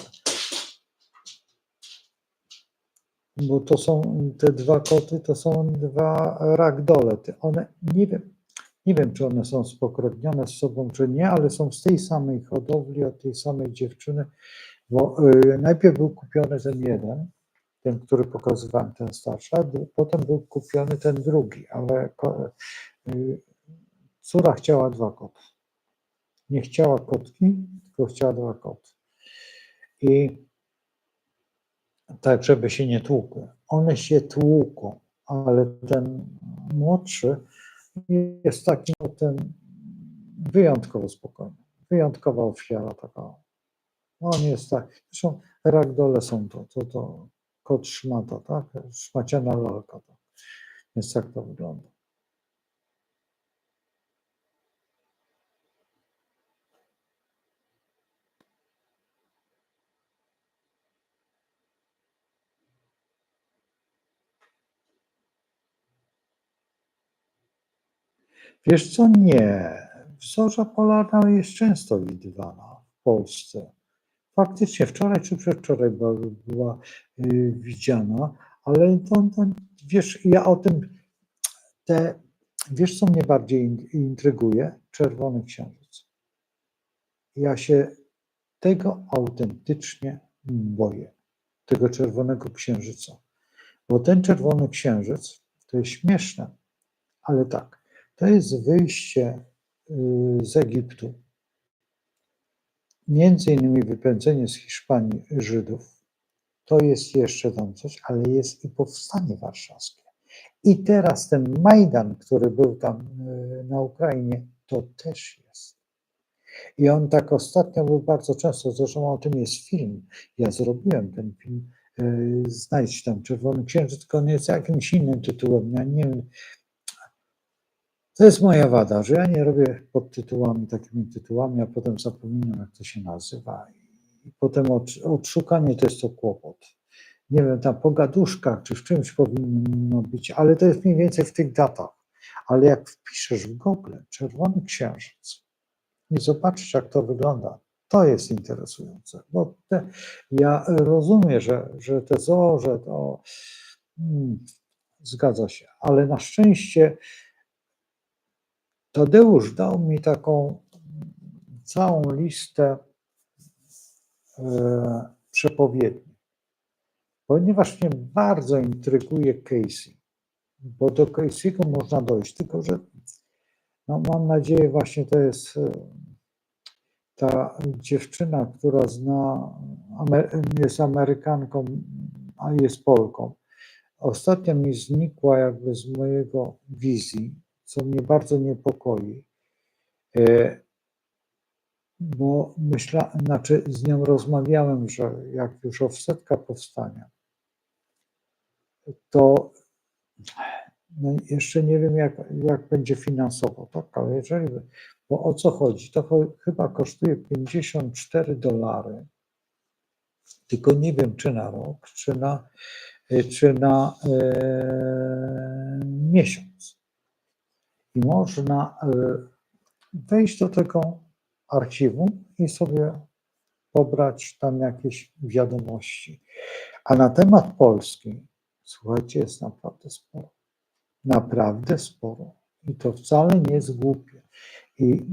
Bo to są te dwa koty, to są dwa ragdole. One, nie wiem, czy one są spokrewnione z sobą, czy nie, ale są z tej samej hodowli, od tej samej dziewczyny, bo najpierw był kupiony ten jeden, ten, który pokazywałem, ten starszy, a potem był kupiony ten drugi, ale córa chciała dwa koty. Nie chciała kotki, tylko chciała dwa koty. I tak, żeby się nie tłukły. One się tłuką, ale ten młodszy jest takim kotem wyjątkowo spokojny. Wyjątkowa ofiara taka. On jest tak. Zresztą ragdole są to kot szmata, tak? Szmaciana lalka. Tak. Więc tak to wygląda. Wiesz co, nie. Zorza polarna jest często widywana w Polsce. Faktycznie wczoraj czy przedwczoraj była widziana, ale to, wiesz, ja o tym, wiesz co mnie bardziej intryguje? Czerwony księżyc. Ja się tego autentycznie boję, tego czerwonego księżyca. Bo ten czerwony księżyc to jest śmieszne, ale tak, to jest wyjście z Egiptu, między innymi wypędzenie z Hiszpanii Żydów, to jest jeszcze tam coś, ale jest i powstanie warszawskie. I teraz ten Majdan, który był tam na Ukrainie, to też jest. I on tak ostatnio był bardzo często, zresztą o tym jest film. Ja zrobiłem ten film, znajdź tam Czerwony Księżyc, tylko on jest jakimś innym tytułem. Ja nie wiem. To jest moja wada, że ja nie robię podtytułami, takimi tytułami, a potem zapominam, jak to się nazywa. I potem odszukanie to jest to kłopot. Nie wiem, tam po gaduszkach czy w czymś powinno być, ale to jest mniej więcej w tych datach. Ale jak wpiszesz w Google Czerwony Księżyc i zobaczysz, jak to wygląda, to jest interesujące. Bo ja rozumiem, że te zorze to zgadza się, ale na szczęście Tadeusz dał mi taką całą listę przepowiedni, ponieważ mnie bardzo intryguje Casey, bo do Casey'ego można dojść, tylko że no mam nadzieję, właśnie to jest ta dziewczyna, która jest Amerykanką, a jest Polką. Ostatnio mi znikła jakby z mojego wizji, co mnie bardzo niepokoi, bo znaczy z nią rozmawiałem, że jak już offsetka powstanie, to no jeszcze nie wiem, jak będzie finansowo, tak? Ale bo o co chodzi? To chyba kosztuje $54, tylko nie wiem, czy na rok, czy na miesiąc. I można wejść do tego archiwum i sobie pobrać tam jakieś wiadomości. A na temat Polski, słuchajcie, jest naprawdę sporo. Naprawdę sporo. I to wcale nie jest głupie. I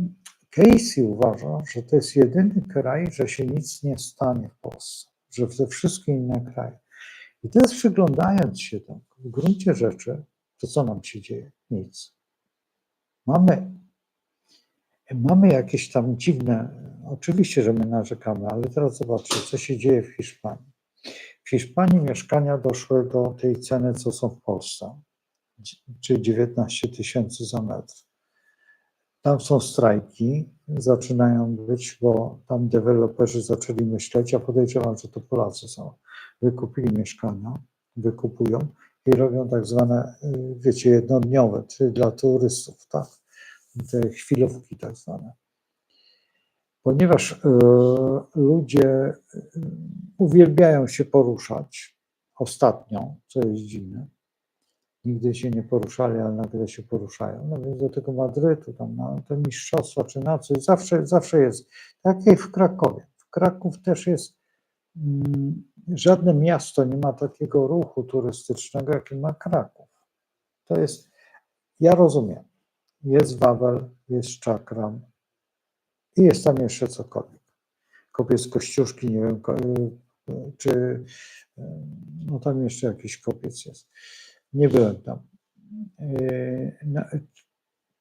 Casey uważa, że to jest jedyny kraj, że się nic nie stanie w Polsce, że te wszystkie inne kraje. I teraz przyglądając się tak, w gruncie rzeczy, to co nam się dzieje? Nic. Mamy jakieś tam dziwne, oczywiście, że my narzekamy, ale teraz zobaczcie, co się dzieje w Hiszpanii. W Hiszpanii mieszkania doszły do tej ceny, co są w Polsce, czyli 19 000 za metr. Tam są strajki, zaczynają być, bo tam deweloperzy zaczęli myśleć, ja podejrzewam, że to Polacy są, wykupili mieszkania, wykupują i robią tak zwane, wiecie, jednodniowe, czyli dla turystów, tak? Te chwilówki tak zwane. Ponieważ ludzie uwielbiają się poruszać ostatnio, co jest dziwne, nigdy się nie poruszali, ale nagle się poruszają. No więc do tego Madrytu, tam na te mistrzostwa czy na coś, zawsze jest. Tak jak w Krakowie. W Kraków też jest, żadne miasto nie ma takiego ruchu turystycznego, jaki ma Kraków. To jest, ja rozumiem, jest Wawel, jest Czakram i jest tam jeszcze cokolwiek. Kopiec Kościuszki, nie wiem, czy no tam jeszcze jakiś kopiec jest. Nie byłem tam.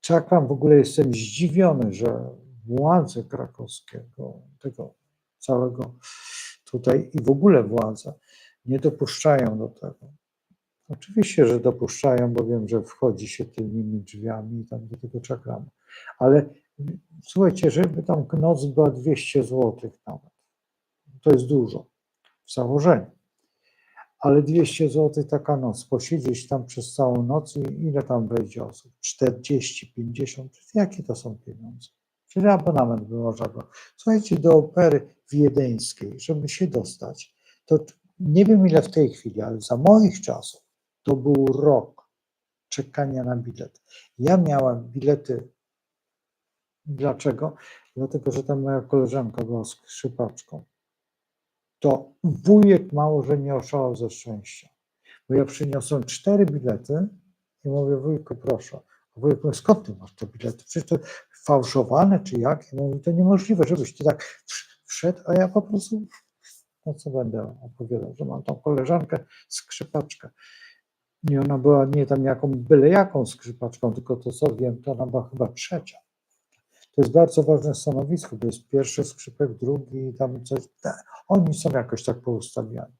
Czakram, w ogóle jestem zdziwiony, że władze krakowskiego, tego całego tutaj i w ogóle władze nie dopuszczają do tego. Oczywiście, że dopuszczają, bo wiem, że wchodzi się tylnymi drzwiami tam do tego Czakramu. Ale słuchajcie, żeby tam noc była 200 zł nawet. To jest dużo w założeniu. Ale 200 zł taka noc, posiedzieć tam przez całą noc i ile tam wejdzie osób? 40, 50, jakie to są pieniądze? Czyli abonament by można było. Słuchajcie, do opery wiedeńskiej, żeby się dostać, to nie wiem ile w tej chwili, ale za moich czasów to był rok czekania na bilet. Ja miałem bilety. Dlaczego? Dlatego, że tam moja koleżanka była skrzypaczką. To wujek mało, że nie oszalał ze szczęścia. Bo ja przyniosłem 4 bilety i mówię, wujku, proszę. A wujek mówi, skąd ty masz te bilety? Przecież to fałszowane czy jak? I mówi, to niemożliwe, żebyś ty tak wszedł, a ja po prostu, no co będę opowiadał, że mam tą koleżankę skrzypaczkę. I ona była nie tam byle jaką skrzypaczką, tylko to co wiem, to ona była chyba trzecia. To jest bardzo ważne stanowisko, to jest pierwszy skrzypek, drugi, tam coś. Oni są jakoś tak poustawiani.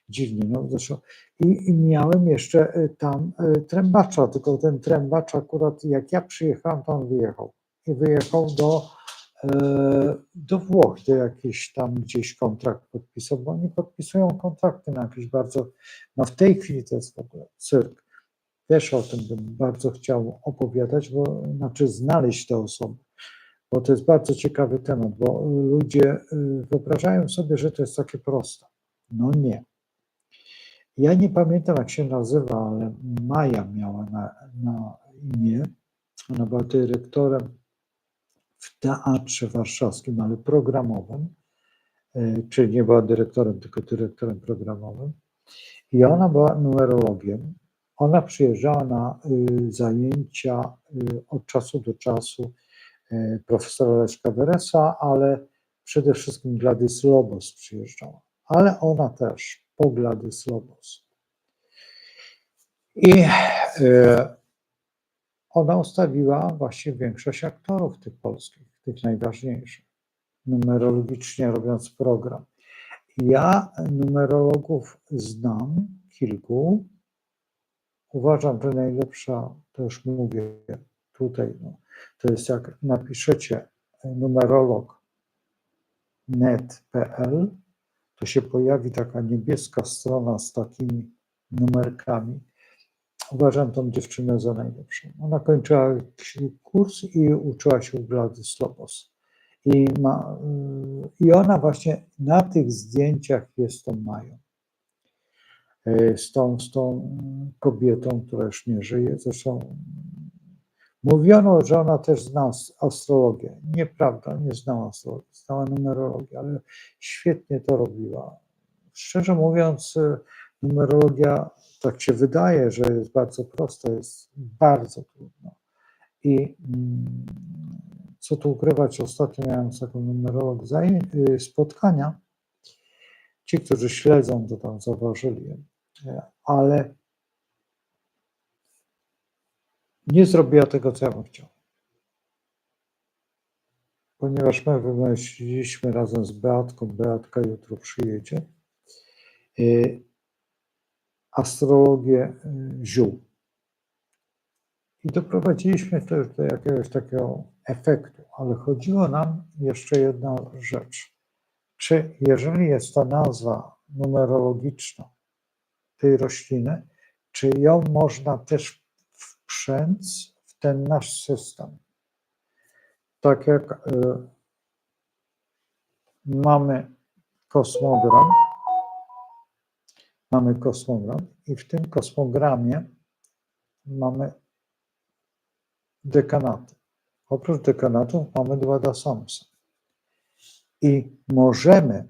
Dziwnie, no zresztą. I miałem jeszcze tam trębacza, tylko ten trębacz akurat jak ja przyjechałem, to on wyjechał. I wyjechał do Włoch, do jakiś tam gdzieś kontrakt podpisał, bo oni podpisują kontrakty na jakieś bardzo, no w tej chwili to jest w ogóle cyrk. Też o tym bym bardzo chciał opowiadać, bo znaczy znaleźć te osoby, bo to jest bardzo ciekawy temat, bo ludzie wyobrażają sobie, że to jest takie proste. No nie. Ja nie pamiętam, jak się nazywa, ale Maja miała na imię. Ona była dyrektorem w Teatrze Warszawskim, ale programowym, czyli nie była dyrektorem, tylko dyrektorem programowym. I ona była numerologiem. Ona przyjeżdżała na zajęcia od czasu do czasu profesora Leszka Weresa, ale przede wszystkim Gladys Lobos przyjeżdżała. Ale ona też po Gladys Lobos. I ona ustawiła właściwie większość aktorów tych polskich, tych najważniejszych, numerologicznie robiąc program. Ja numerologów znam kilku. Uważam, że najlepsza, to już mówię tutaj, no, to jest jak napiszecie numerolog.net.pl, to się pojawi taka niebieska strona z takimi numerkami. Uważam tą dziewczynę za najlepszą. Ona kończyła kurs i uczyła się u Gladys Lobos. I ona właśnie na tych zdjęciach jest tą Mają. Z tą kobietą, która już nie żyje. Zresztą mówiono, że ona też zna astrologię. Nieprawda, nie znała astrologii, znała numerologię, ale świetnie to robiła. Szczerze mówiąc, numerologia, tak się wydaje, że jest bardzo prosta, jest bardzo trudna. I co tu ukrywać, ostatnio miałem z taką numerolog spotkania. Ci, którzy śledzą, to tam zauważyli, ale nie zrobiła tego, co ja bym chciał. Ponieważ my wymyśliliśmy razem z Beatką, Beatka jutro przyjedzie, astrologię ziół. I doprowadziliśmy to już do jakiegoś takiego efektu, ale chodziło nam jeszcze jedna rzecz. Czy jeżeli jest ta nazwa numerologiczna tej rośliny, czy ją można też wprzęc w ten nasz system? Tak jak mamy kosmogram i w tym kosmogramie mamy dekanaty. Oprócz dekanatów mamy Dwada Samsa. I możemy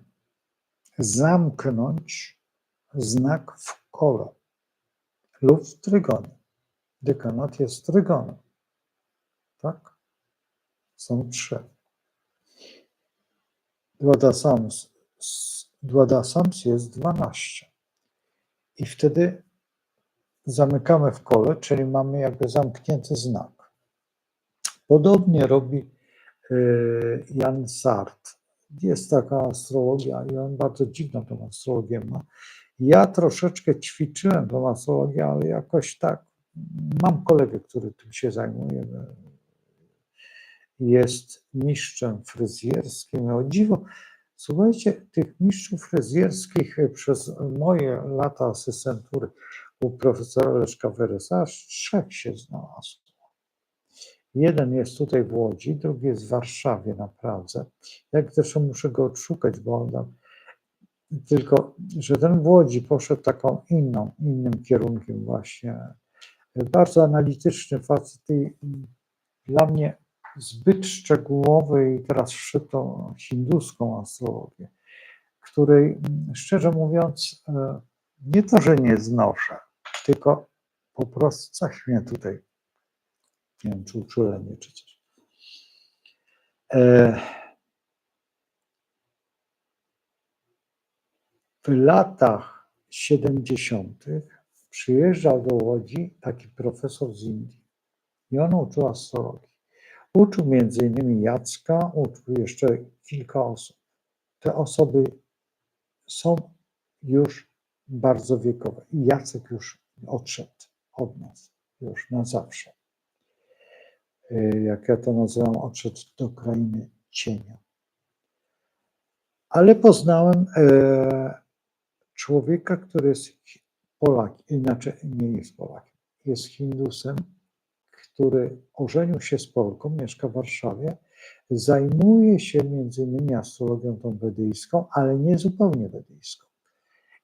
zamknąć znak w kole lub w trygonie. Dekanat jest trygonem. Tak? Są 3. Dwada Sams jest 12. I wtedy zamykamy w kole, czyli mamy jakby zamknięty znak. Podobnie robi Jan Sart. Jest taka astrologia i on bardzo dziwną tą astrologię ma. Ja troszeczkę ćwiczyłem tą astrologię, ale jakoś tak, mam kolegę, który tym się zajmuje, jest mistrzem fryzjerskim. O dziwo, słuchajcie, tych mistrzów fryzjerskich przez moje lata asystentury u profesora Leszka Werysa aż 3 się znalazło. Jeden jest tutaj w Łodzi, drugi jest w Warszawie na Pradze. Jak zresztą muszę go odszukać, bo on tam, tylko że ten w Łodzi poszedł taką innym kierunkiem właśnie. Bardzo analityczny facet i dla mnie zbyt szczegółowy i teraz wszedł tą hinduską astrologię, której szczerze mówiąc nie to, że nie znoszę, tylko po prostu coś mnie tutaj, nie wiem, czy uczulenie, czy coś. W latach 70. przyjeżdżał do Łodzi taki profesor z Indii i on uczył astrologii. Uczył między innymi Jacka, uczył jeszcze kilka osób. Te osoby są już bardzo wiekowe i Jacek już odszedł od nas, już na zawsze. Jak ja to nazywam, odszedł do krainy cienia. Ale poznałem człowieka, który jest Polakiem, inaczej nie jest Polakiem, jest Hindusem, który ożenił się z Polką, mieszka w Warszawie, zajmuje się między innymi astrologią tą wedyjską, ale nie zupełnie wedyjską.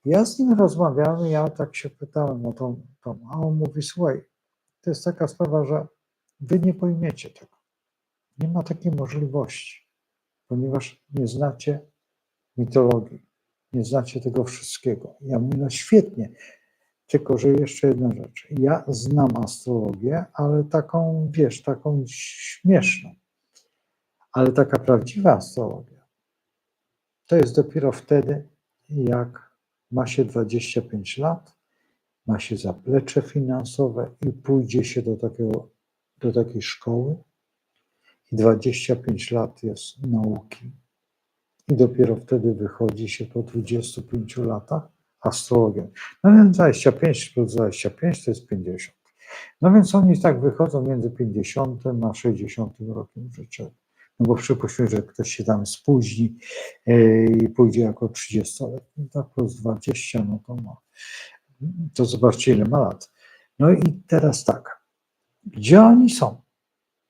Ja z nim rozmawiałem, ja tak się pytałem o tą, a on mówi, słuchaj, to jest taka sprawa, że wy nie pojmiecie tego. Nie ma takiej możliwości, ponieważ nie znacie mitologii, nie znacie tego wszystkiego. Ja mówię, no świetnie, tylko że jeszcze jedna rzecz. Ja znam astrologię, ale taką, wiesz, taką śmieszną. Ale taka prawdziwa astrologia to jest dopiero wtedy, jak ma się 25 lat, ma się zaplecze finansowe i pójdzie się do takiej szkoły i 25 lat jest nauki. I dopiero wtedy wychodzi się po 25 latach astrologią. No więc 25 plus 25 to jest 50. No więc oni tak wychodzą między 50 a 60 rokiem życia. No bo przypuśćmy, że ktoś się tam spóźni i pójdzie jako 30-letni, tak plus 20, no to ma. To zobaczcie, ile ma lat. No i teraz tak, gdzie oni są?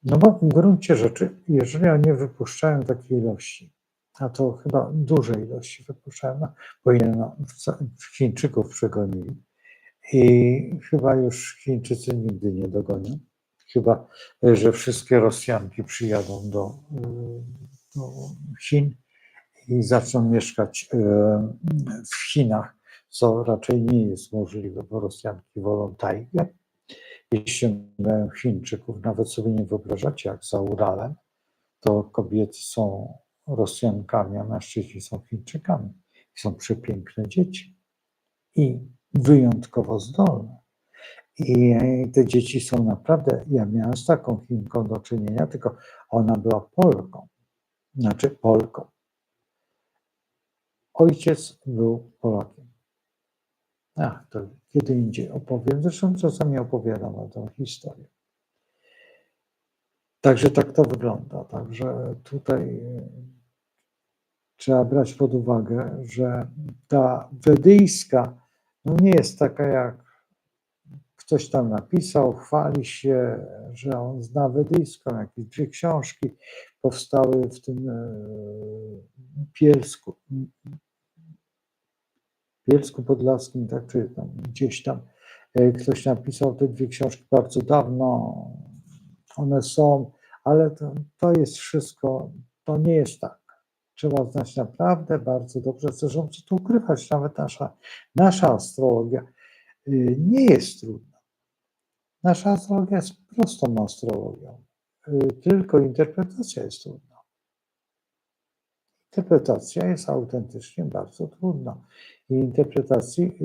No bo w gruncie rzeczy, jeżeli oni wypuszczają takie ilości, a to chyba duże ilości wypuszczają, no, bo ile Chińczyków przegonili i chyba już Chińczycy nigdy nie dogonią. Chyba, że wszystkie Rosjanki przyjadą do Chin i zaczną mieszkać w Chinach, co raczej nie jest możliwe, bo Rosjanki wolą tajgę. Jeśli mają Chińczyków, nawet sobie nie wyobrażacie, jak za Uralem, to kobiety są Rosjankami, a mężczyźni są Chińczykami. I są przepiękne dzieci i wyjątkowo zdolne. I te dzieci są naprawdę, ja miałem z taką Chinką do czynienia, tylko ona była Polką, znaczy Polką. Ojciec był Polakiem. To kiedy indziej opowiem, zresztą czasami opowiadam o tą historię. Także tak to wygląda. Także tutaj trzeba brać pod uwagę, że ta wedyjska no nie jest taka, jak ktoś tam napisał, chwali się, że on zna wedyjską, jakieś 2 książki powstały w tym Bielsku Podlaskim, tak, czy tam gdzieś tam Ktoś napisał te 2 książki bardzo dawno, one są, ale to jest wszystko, to nie jest tak. Trzeba znać naprawdę bardzo dobrze, zresztą co tu ukrywać, nawet nasza astrologia nie jest trudna. Nasza astrologia jest prostą astrologią, tylko interpretacja jest trudna. Interpretacja jest autentycznie bardzo trudna. I interpretacji,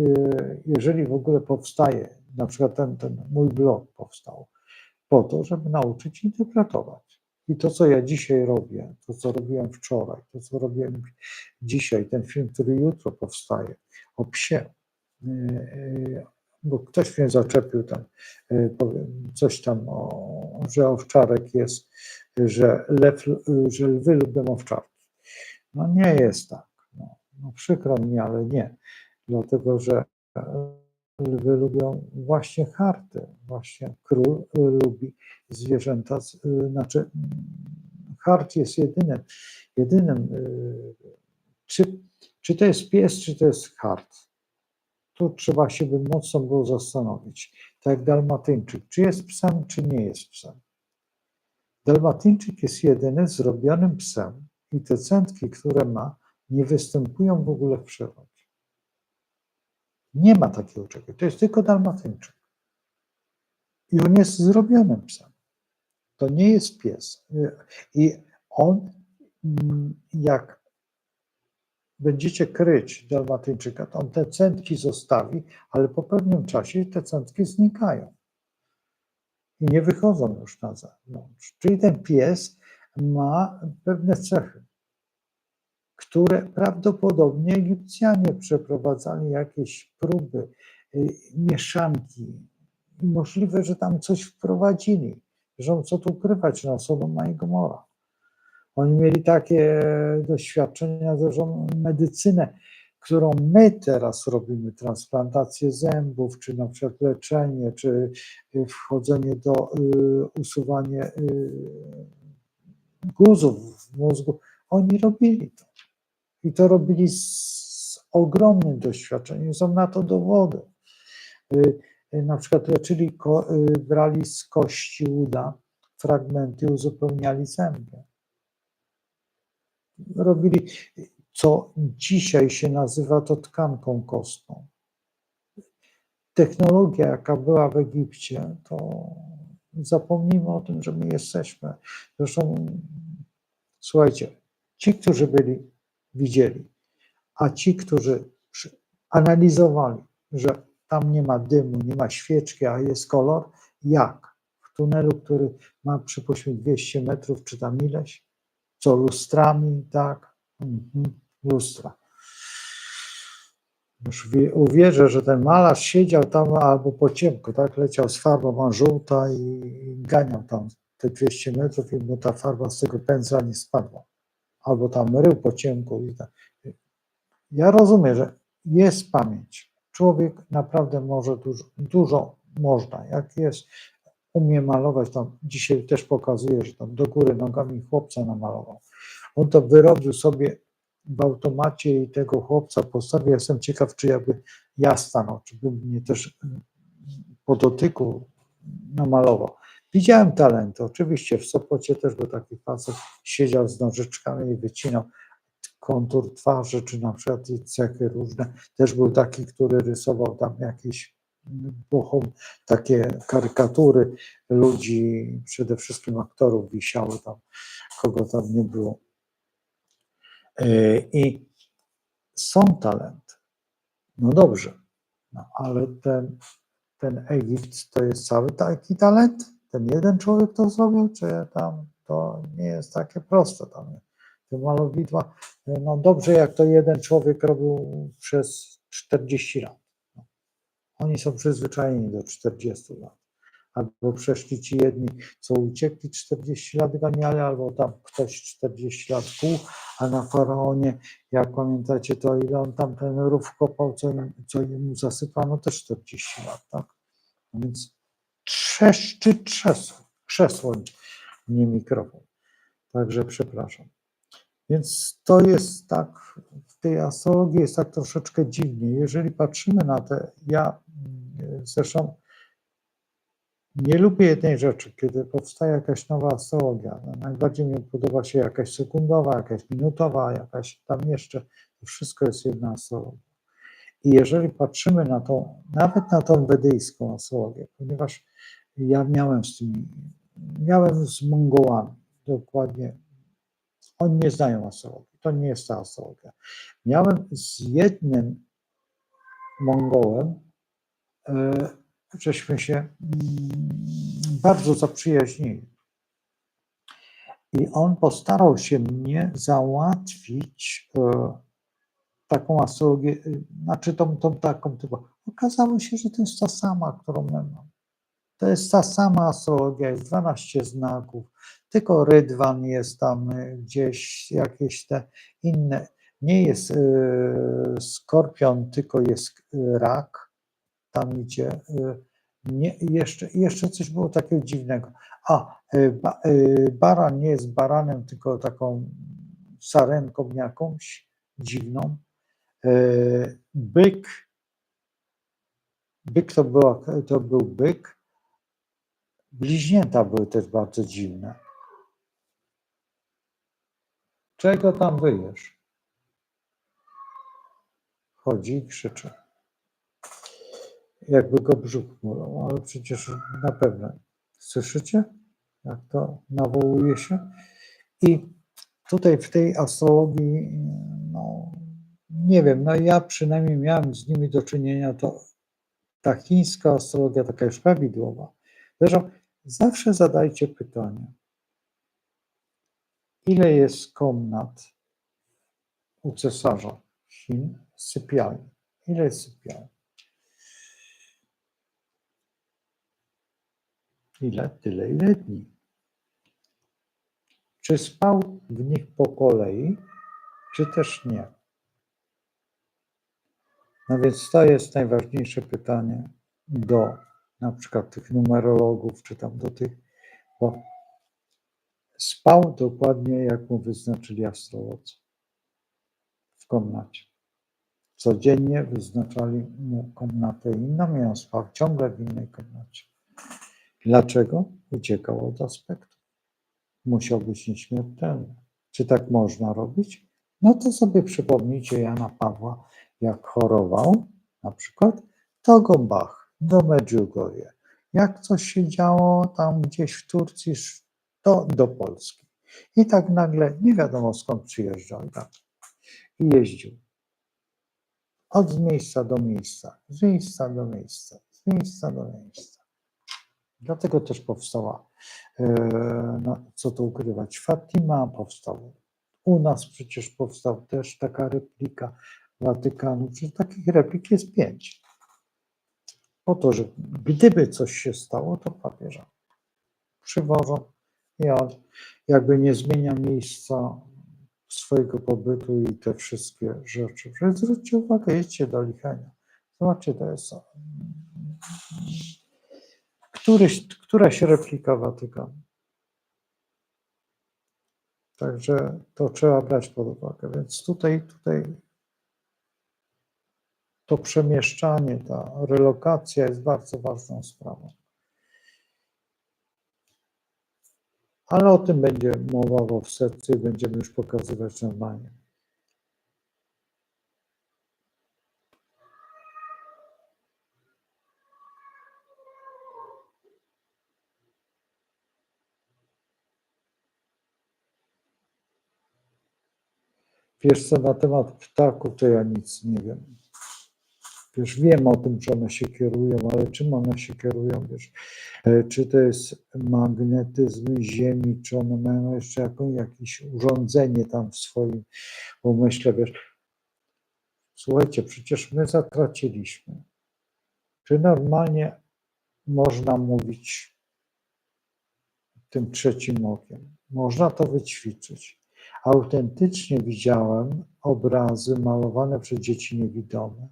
jeżeli w ogóle powstaje, na przykład ten mój blog powstał po to, żeby nauczyć interpretować. I to, co ja dzisiaj robię, to, co robiłem wczoraj, to, co robiłem dzisiaj, ten film, który jutro powstaje, o psie, bo ktoś mnie zaczepił tam, powiem coś tam, że owczarek jest, że lwy lubią owczarki. No nie jest tak. No przykro mi, ale nie. Dlatego, że lwy lubią właśnie harty. Właśnie król lubi zwierzęta, znaczy hart jest jedynym czy to jest pies, czy to jest hart. Tu trzeba się by mocno było zastanowić. Tak jak dalmatyńczyk, czy jest psem, czy nie jest psem. Dalmatyńczyk jest jedyny zrobionym psem i te cętki, które ma, nie występują w ogóle w przyrodzie. Nie ma takiego czegoś. To jest tylko dalmatyńczyk. I on jest zrobionym psem. To nie jest pies. I on, jak będziecie kryć dalmatyńczyka, to on te cętki zostawi, ale po pewnym czasie te cętki znikają. I nie wychodzą już na zewnątrz. Czyli ten pies ma pewne cechy, które prawdopodobnie Egipcjanie przeprowadzali jakieś próby, mieszanki. Możliwe, że tam coś wprowadzili, że co tu ukrywać na Sodoma i Gomora. Oni mieli takie doświadczenia, zresztą medycynę, którą my teraz robimy, transplantację zębów, czy na przykład leczenie, czy wchodzenie do usuwania guzów w mózgu. Oni robili to. I to robili z ogromnym doświadczeniem. Są na to dowody. Na przykład leczyli, brali z kości uda fragmenty, uzupełniali zęby. Robili, co dzisiaj się nazywa to tkanką kostną. Technologia, jaka była w Egipcie, to zapomnijmy o tym, że my jesteśmy. Zresztą, słuchajcie, ci, którzy byli, widzieli, a ci, którzy analizowali, że tam nie ma dymu, nie ma świeczki, a jest kolor, jak? W tunelu, który ma przypuśćmy 200 metrów, czy tam ileś, co lustrami, tak? Lustra. Już uwierzę, że ten malarz siedział tam albo po ciemku, tak? Leciał z farbą żółta i ganiał tam te 200 metrów i mu ta farba z tego pędzla nie spadła. Albo tam rył po ciemku i tak. Ja rozumiem, że jest pamięć. Człowiek naprawdę może dużo można. Jak jest, umie malować, tam dzisiaj też pokazuje, że tam do góry nogami chłopca namalował. On to wyrobił sobie w automacie i tego chłopca postawił. Jestem ciekaw, czy jakby ja stanął, czy by mnie też po dotyku namalował. Widziałem talenty. Oczywiście w Sopocie też był taki facet, siedział z nożyczkami i wycinał kontur twarzy, czy na przykład cechy różne. Też był taki, który rysował tam jakieś takie karykatury ludzi, przede wszystkim aktorów wisiały tam, kogo tam nie było. I są talenty. No dobrze, no ale ten Egipt to jest cały taki talent? Ten jeden człowiek to zrobił, czy tam to nie jest takie proste tam? Te malowidła, no dobrze, jak to jeden człowiek robił przez 40 lat. Oni są przyzwyczajeni do 40 lat. Albo przeszli ci jedni, co uciekli 40 lat ganiali, albo tam ktoś 40 lat kół, a na Faraonie, jak pamiętacie, to ile on tam ten rów kopał, co mu zasypano, też 40 lat, tak? A więc trzeszczy krzesło, nie mikrofon. Także przepraszam. Więc to jest tak, w tej astrologii jest tak troszeczkę dziwnie. Jeżeli patrzymy na te, ja Zresztą nie lubię jednej rzeczy, kiedy powstaje jakaś nowa astrologia. Najbardziej mi podoba się jakaś sekundowa, jakaś minutowa, jakaś tam jeszcze. To wszystko jest jedna astrologia. I jeżeli patrzymy na tą, nawet na tą wedyjską astrologię, ponieważ ja miałem z Mongołami, dokładnie, oni nie znają astrologii, to nie jest ta astrologia. Miałem z jednym Mongołem, żeśmy się bardzo zaprzyjaźnili. I on postarał się mnie załatwić taką astrologię, znaczy tą taką typu. Okazało się, że to jest ta sama, którą my mamy. To jest ta sama astrologia, jest 12 znaków, tylko rydwan jest tam gdzieś, jakieś te inne. Nie jest skorpion, tylko jest rak, tam idzie. Nie, jeszcze coś było takiego dziwnego. Baran nie jest baranem, tylko taką sarenką jakąś dziwną. Byk to był byk. Bliźnięta były też bardzo dziwne. Czego tam wyjesz? Chodzi i krzyczy. Jakby go brzuch bolał, ale przecież na pewno. Słyszycie? Jak to nawołuje się? I tutaj w tej astrologii, no nie wiem, no ja przynajmniej miałem z nimi do czynienia, to ta chińska astrologia taka już prawidłowa. Zresztą zawsze zadajcie pytanie, ile jest komnat u cesarza Chin sypialni? Ile jest sypialni? Ile? Tyle, ile dni. Czy spał w nich po kolei, czy też nie? No więc to jest najważniejsze pytanie do na przykład tych numerologów, czy tam do tych, bo spał dokładnie jak mu wyznaczyli astrolodzy w komnacie. Codziennie wyznaczali mu komnatę inną i on spał ciągle w innej komnacie. Dlaczego? Uciekał od aspektu. Musiał być nieśmiertelny. Czy tak można robić? No to sobie przypomnijcie Jana Pawła, jak chorował na przykład, to go Bach do Medjugorje. Jak coś się działo tam gdzieś w Turcji, to do Polski. I tak nagle nie wiadomo skąd przyjeżdżał i jeździł. Od miejsca do miejsca, z miejsca do miejsca, z miejsca do miejsca. Dlatego też powstała, no, co tu ukrywać, Fatima powstał. U nas przecież powstał też taka replika Watykanu. Przecież takich replik jest 5. Po to, że gdyby coś się stało, to papieża przywożą i on jakby nie zmienia miejsca swojego pobytu i te wszystkie rzeczy. Zwróćcie uwagę, jedźcie do Lichenia. Zobaczcie, to jest któraś replika Watykanu. Także to trzeba brać pod uwagę. Więc tutaj to przemieszczanie, ta relokacja jest bardzo ważną sprawą. Ale o tym będzie mowa w sekcji, będziemy już pokazywać normalnie. Wiesz co, na temat ptaków to ja nic nie wiem. Wiesz, wiem o tym, że one się kierują, ale czym one się kierują, wiesz? Czy to jest magnetyzm Ziemi, czy one mają jeszcze jakieś urządzenie tam w swoim umyśle, wiesz? Słuchajcie, przecież my zatraciliśmy. Czy normalnie można mówić tym trzecim okiem? Można to wyćwiczyć. Autentycznie widziałem obrazy malowane przez dzieci niewidome.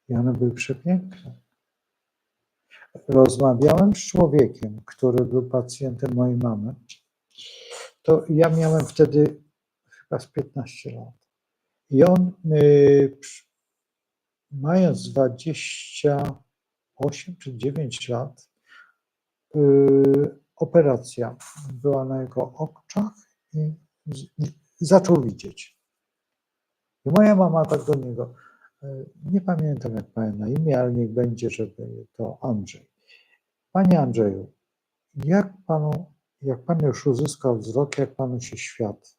I one były przepiękne. Rozmawiałem z człowiekiem, który był pacjentem mojej mamy. To ja miałem wtedy chyba z 15 lat. I on mając 28 czy 9 lat, operacja była na jego oczach i zaczął widzieć. I moja mama tak do niego, nie pamiętam jak ma na imię, ale niech będzie, żeby to Andrzej. Panie Andrzeju, jak pan już uzyskał wzrok, jak panu się świat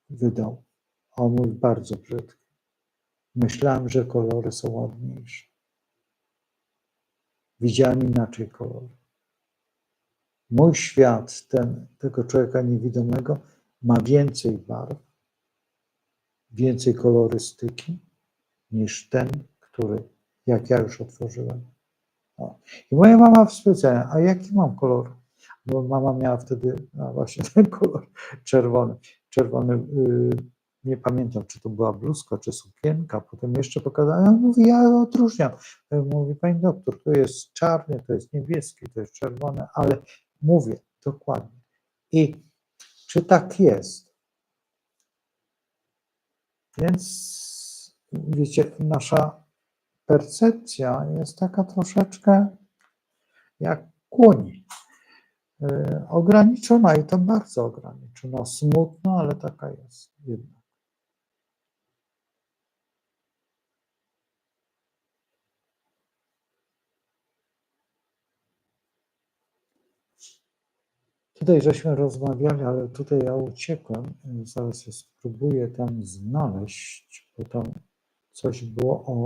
wydał? A on mówi, bardzo brzydki. Myślałem, że kolory są ładniejsze. Widziałem inaczej kolory. Mój świat, tego człowieka niewidomego, ma więcej barw, więcej kolorystyki niż ten, jak ja już otworzyłem. O. I moja mama specjalnie, a jaki mam kolor? Bo mama miała wtedy właśnie ten kolor czerwony. Czerwony, nie pamiętam, czy to była bluzka, czy sukienka. Potem jeszcze pokazała, mówi, ja odróżniam. Mówi, pani doktor, to jest czarny, to jest niebieski, to jest czerwony, ale mówię dokładnie. I czy tak jest? Więc wiecie, nasza percepcja jest taka troszeczkę jak kłoni. Ograniczona i to bardzo ograniczona. Smutna, ale taka jest jednak. Tutaj żeśmy rozmawiali, ale tutaj ja uciekłem. Zaraz ja spróbuję tam znaleźć, bo tam coś było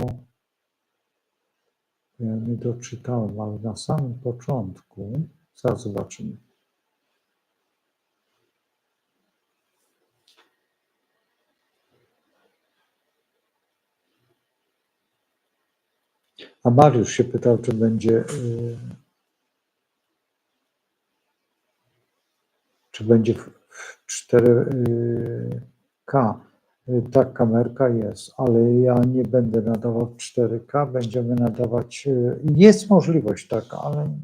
ja nie doczytałem, ale na samym początku, zaraz zobaczymy. A Mariusz się pytał, czy będzie 4K. Tak, kamerka jest, ale ja nie będę nadawał 4K, będziemy nadawać, jest możliwość taka, ale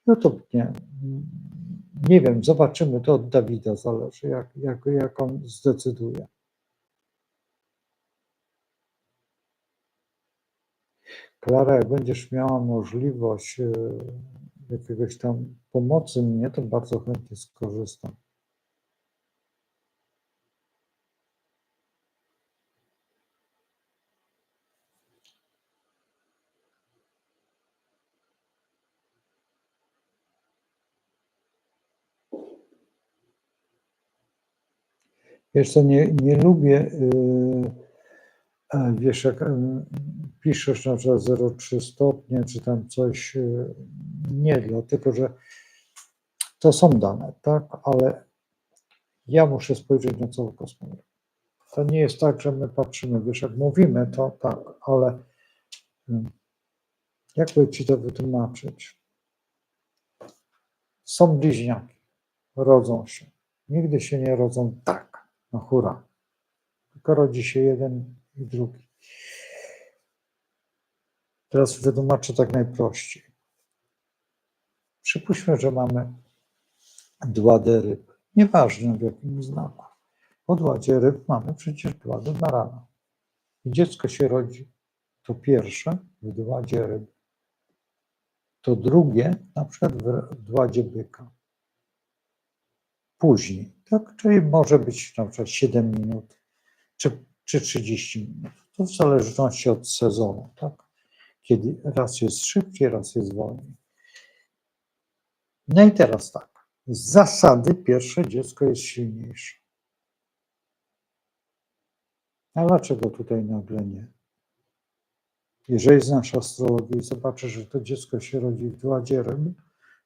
YouTube nie wiem, zobaczymy, to od Dawida zależy, jak on zdecyduje. Klara, jak będziesz miała możliwość jakiegoś tam pomocy mnie, to bardzo chętnie skorzystam. Wiesz co, nie lubię, wiesz, jak piszesz na przykład 0,3 stopnie, czy tam coś, nie, dlatego że to są dane, tak, ale ja muszę spojrzeć na cały kosmos. To nie jest tak, że my patrzymy, wiesz, jak mówimy, to tak, ale jakby ci to wytłumaczyć? Są bliźniaki, rodzą się. Nigdy się nie rodzą tak, no hura. Tylko rodzi się jeden i drugi. Teraz wytłumaczę tak najprościej. Przypuśćmy, że mamy dładę ryb. Nieważne w jakim znaku. Po dładzie ryb mamy przecież dładę barana. I dziecko się rodzi. To pierwsze w dładzie ryb. To drugie na przykład w dładzie byka. Później, tak? Czyli może być na przykład 7 minut czy 30 minut. To w zależności od sezonu, tak? Kiedy raz jest szybciej, raz jest wolniej. No i teraz tak. Z zasady pierwsze dziecko jest silniejsze. A dlaczego tutaj nagle nie? Jeżeli znasz astrologię i zobaczysz, że to dziecko się rodzi w dładzie ryb,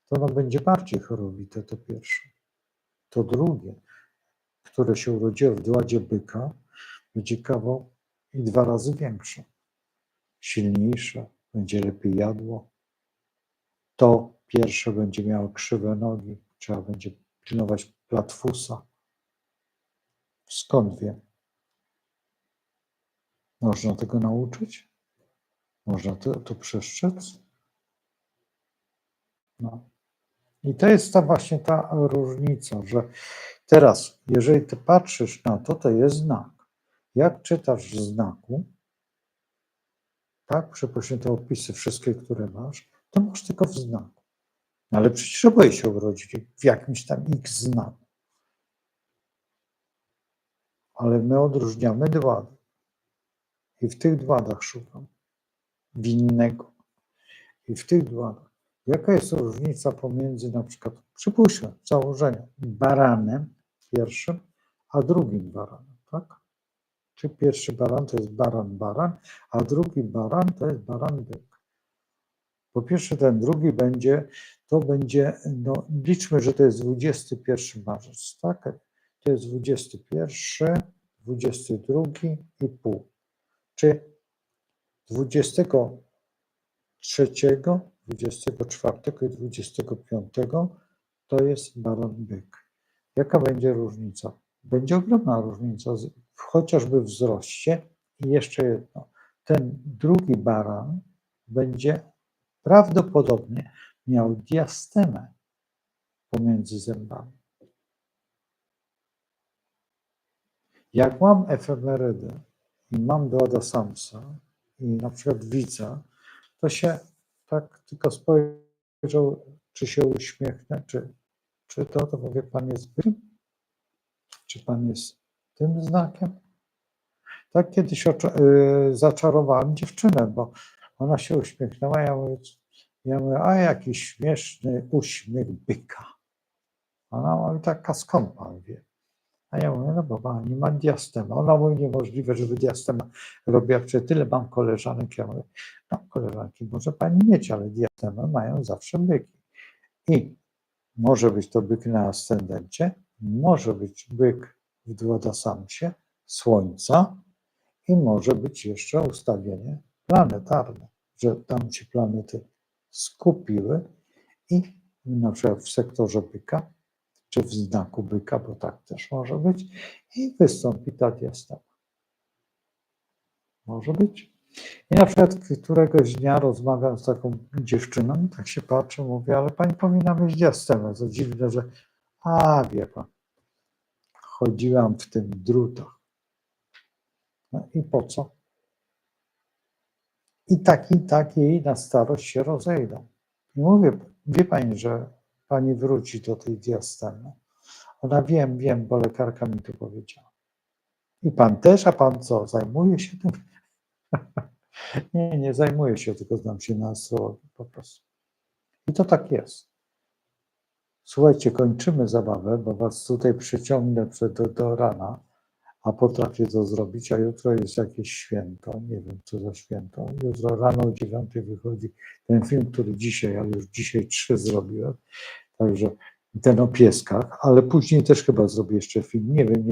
to ono będzie bardziej chorowite, to pierwsze. To drugie, które się urodziło w dładzie byka, będzie kawał i 2 razy większe. Silniejsze, będzie lepiej jadło. To pierwsze będzie miało krzywe nogi, trzeba będzie pilnować platfusa. Skąd wiem? Można tego nauczyć? Można to przestrzec? No. I to jest właśnie ta różnica, że teraz, jeżeli ty patrzysz na to, to jest znak. Jak czytasz w znaku, tak? Przypuśćmy te opisy wszystkie, które masz, to masz tylko w znaku. No ale przecież oboje się urodzili w jakimś tam X znaku. Ale my odróżniamy dwa. I w tych dwadach szukam winnego. I w tych dwadach. Jaka jest różnica pomiędzy na przykład, przypuśćmy, założenie, baranem pierwszym, a drugim baranem, tak? Czy pierwszy baran to jest baran, a drugi baran to jest baran byk. Po pierwsze ten drugi to będzie, no liczmy, że to jest 21 marzec, tak? To jest 21, 22 i pół. Czy 23, 24 i 25 to jest baran byk. Jaka będzie różnica? Będzie ogromna różnica, chociażby w wzroście. I jeszcze jedno, ten drugi baran będzie prawdopodobnie miał diastemę pomiędzy zębami. Jak mam efemerydę i mam Doada Samsa i na przykład widzę, to się tak tylko spojrzał, czy się uśmiechnę, czy to mówię, pan jest bykiem? Czy pan jest tym znakiem? Tak kiedyś zaczarowałem dziewczynę, bo ona się uśmiechnęła, ja mówię, a jaki śmieszny uśmiech byka. Ona mówi, taka skąd pan wie? A ja mówię, no bo pani ma diastemę. Ona mówi, niemożliwe, żeby diastema robiła, przecież tyle mam koleżanek. Ja mówię, no koleżanki może pani mieć, ale diastemę mają zawsze byki. I może być to byk na ascendencie, może być byk w duodasamsie Słońca i może być jeszcze ustawienie planetarne, że tam się planety skupiły i na przykład w sektorze byka, czy w znaku byka, bo tak też może być, i wystąpi ta diastema. Może być. I na przykład któregoś dnia rozmawiam z taką dziewczyną, tak się patrzę, mówię, ale pani powinna mieć diastemę. To dziwne, że wie pan, chodziłam w tym drutach. No i po co? I tak jej na starość się rozejdą. I mówię, wie pani, że pani wróci do tej diastemy. Ona wiem, bo lekarka mi to powiedziała. I pan też, a pan co, zajmuje się tym? Nie zajmuję się, tylko znam się na astrologii po prostu. I to tak jest. Słuchajcie, kończymy zabawę, bo was tutaj przyciągnę do rana, a potrafię to zrobić, a jutro jest jakieś święto, nie wiem co za święto. Jutro rano o 9 wychodzi ten film, który dzisiaj, ale już dzisiaj 3 zrobiłem, także ten o pieskach, ale później też chyba zrobię jeszcze film, nie wiem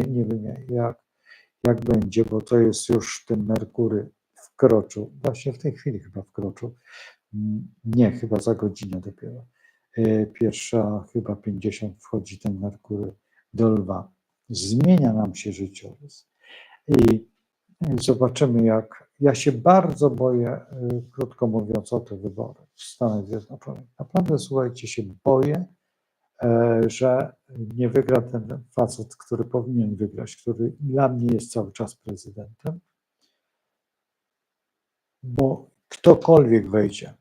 jak będzie, bo to jest już ten Merkury wkroczył, właśnie w tej chwili chyba wkroczył, nie, chyba za godzinę dopiero. Pierwsza chyba 50 wchodzi ten Merkury do Lwa. Zmienia nam się życiorys. I zobaczymy jak. Ja się bardzo boję, krótko mówiąc, o te wybory w Stanach Zjednoczonych. Naprawdę, słuchajcie, się boję, że nie wygra ten facet, który powinien wygrać, który dla mnie jest cały czas prezydentem, bo ktokolwiek wejdzie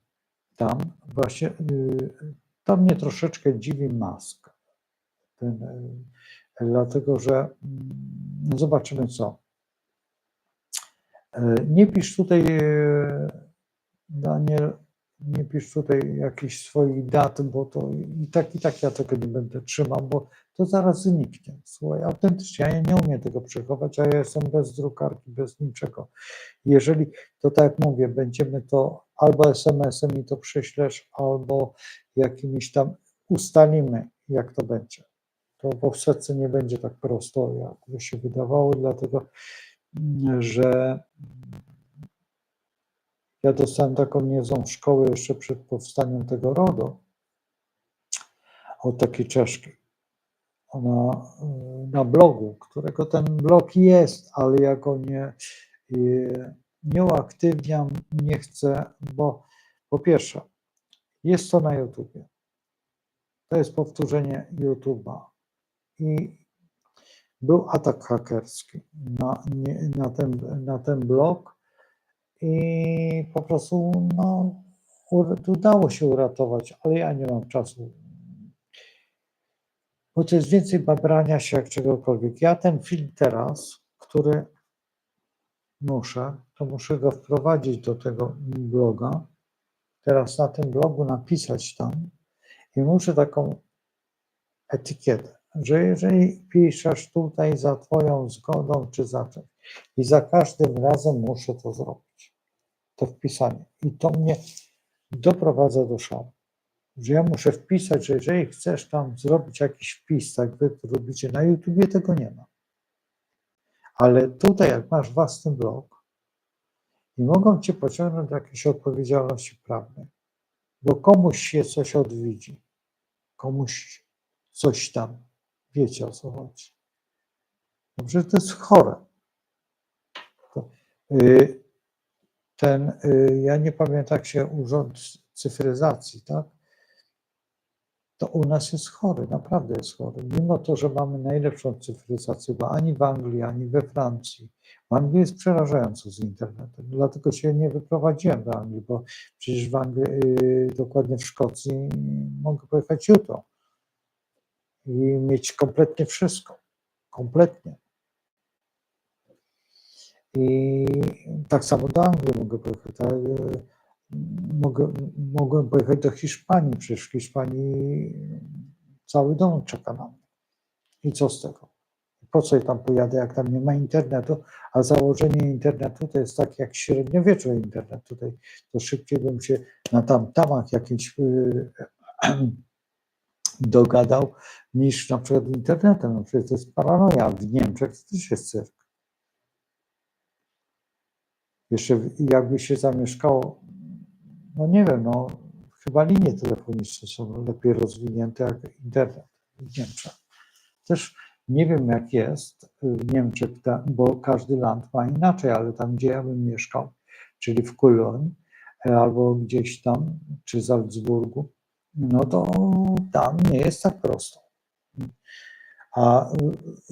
tam, właśnie to mnie troszeczkę dziwi Musk. Dlatego, że no zobaczymy co. Nie pisz tutaj, Daniel, nie pisz tutaj jakichś swoich dat, bo to i tak ja tego nie będę trzymał, bo to zaraz zniknie. Słuchaj, autentycznie, ja nie umiem tego przechować, a ja jestem bez drukarki, bez niczego. Jeżeli, to tak jak mówię, będziemy to albo SMS-em mi to prześlesz, albo jakimiś tam ustalimy, jak to będzie. To w setce nie będzie tak prosto, jak by się wydawało, dlatego że ja dostałem taką niezłą szkołę jeszcze przed powstaniem tego RODO od takiej Czeszki. Ona na blogu, którego ten blog jest, ale ja go nie uaktywniam, nie chcę, bo po pierwsze, jest to na YouTubie. To jest powtórzenie YouTube'a. I był atak hakerski na ten blog i po prostu no, udało się uratować, ale ja nie mam czasu, bo to jest więcej babrania się jak czegokolwiek. Ja ten film teraz, który to muszę go wprowadzić do tego bloga, teraz na tym blogu napisać tam i muszę taką etykietę, że jeżeli piszesz tutaj za twoją zgodą czy za czymś i za każdym razem muszę to zrobić, to wpisanie. I to mnie doprowadza do szału, że ja muszę wpisać, że jeżeli chcesz tam zrobić jakiś wpis, tak wy to robicie na YouTubie, tego nie ma. Ale tutaj jak masz własny blog i mogą cię pociągnąć do jakiejś odpowiedzialności prawnej, bo komuś się coś odwiedzi, komuś coś tam, wiecie o co chodzi. Dobrze, to jest chore. Ja nie pamiętam jak się Urząd Cyfryzacji, tak? To u nas jest chory, naprawdę jest chory. Mimo to, że mamy najlepszą cyfryzację, bo ani w Anglii, ani we Francji. W Anglii jest przerażająco z internetem. Dlatego się nie wyprowadziłem do Anglii, bo przecież w Anglii, dokładnie w Szkocji, mogę pojechać jutro i mieć kompletnie wszystko. Kompletnie. I tak samo do Anglii mogę pojechać. Tak? Mogłem pojechać do Hiszpanii, przecież w Hiszpanii cały dom czeka na mnie. I co z tego? Po co ja tam pojadę, jak tam nie ma internetu, a założenie internetu to jest tak jak średniowieczny internet. Tutaj to szybciej bym się na tamach jakimś dogadał niż na przykład internetem. No przecież to jest paranoja. W Niemczech to też jest cyrk. Jeszcze jakby się zamieszkało, no nie wiem, no chyba linie telefoniczne są lepiej rozwinięte jak internet w Niemczech. Też nie wiem jak jest w Niemczech, bo każdy land ma inaczej, ale tam gdzie ja bym mieszkał, czyli w Köln albo gdzieś tam, czy Salzburgu, no to tam nie jest tak prosto. A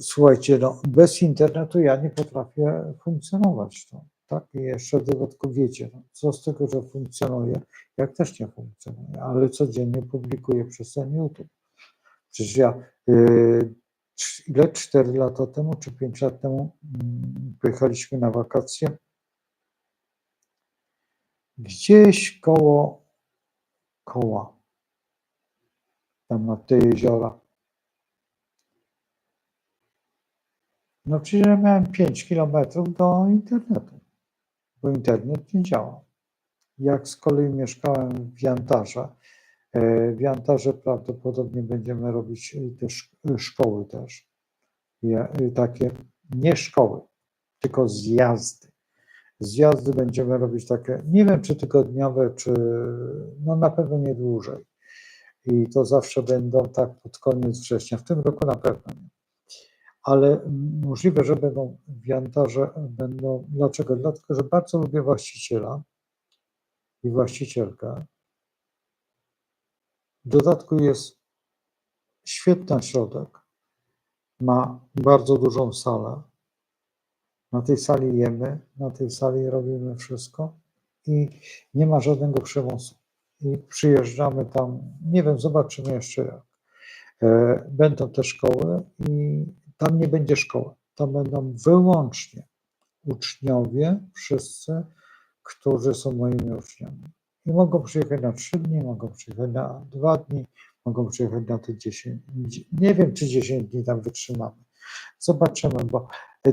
słuchajcie, no, bez internetu ja nie potrafię funkcjonować. No, tak? I jeszcze dodatkowo wiecie, no, co z tego, że funkcjonuje, jak też nie funkcjonuje, ale codziennie publikuję przez ten YouTube. Przecież ja 4 lata temu, czy 5 lat temu pojechaliśmy na wakacje gdzieś koła, tam na te jeziora. No przecież ja miałem 5 kilometrów do internetu, bo internet nie działa. Jak z kolei mieszkałem w Jantarze, w Jantarze prawdopodobnie będziemy robić też szkoły też. Takie, nie szkoły, tylko zjazdy. Zjazdy będziemy robić takie, nie wiem czy tygodniowe, czy no na pewno nie dłużej. I to zawsze będą tak pod koniec września. W tym roku na pewno nie. Ale możliwe, że będą w Jantarze, będą. Dlaczego? Dlatego, że bardzo lubię właściciela i właścicielkę. W dodatku jest świetny ośrodek, ma bardzo dużą salę. Na tej sali jemy, na tej sali robimy wszystko i nie ma żadnego przymusu. I przyjeżdżamy tam, nie wiem, zobaczymy jeszcze jak. Będą te szkoły i tam nie będzie szkoły. Tam będą wyłącznie uczniowie, wszyscy, którzy są moimi uczniami. I mogą przyjechać na 3 dni, mogą przyjechać na 2 dni, mogą przyjechać na te 10. Nie wiem, czy 10 dni tam wytrzymamy. Zobaczymy, bo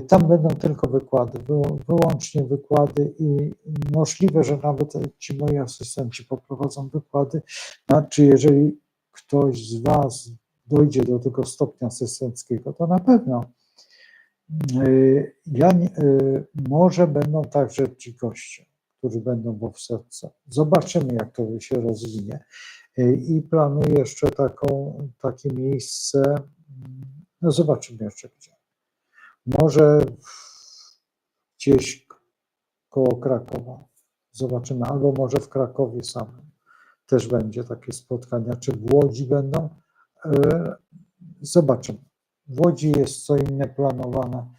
tam będą tylko wykłady, wyłącznie wykłady i możliwe, że nawet ci moi asystenci poprowadzą wykłady. Znaczy, jeżeli ktoś z Was dojdzie do tego stopnia asystenckiego, to na pewno. Może będą także ci goście, którzy będą w offsetce. Zobaczymy, jak to się rozwinie. I planuję jeszcze takie miejsce, no zobaczymy jeszcze gdzie. Może gdzieś koło Krakowa. Zobaczymy, albo może w Krakowie samym też będzie takie spotkania. Czy w Łodzi będą? Zobaczymy. W Łodzi jest co inne planowane,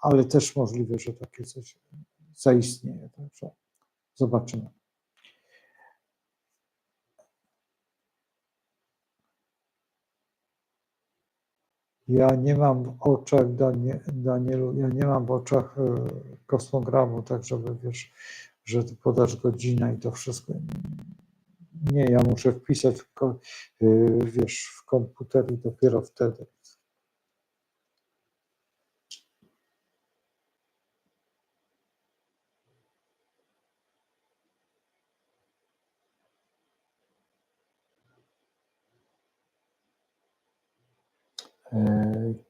ale też możliwe, że takie coś zaistnieje. Także zobaczymy. Ja nie mam w oczach, Danielu, ja nie mam w oczach kosmogramu, tak żeby wiesz, że ty podasz godzinę i to wszystko. Nie, ja muszę wpisać wiesz, w komputer i dopiero wtedy.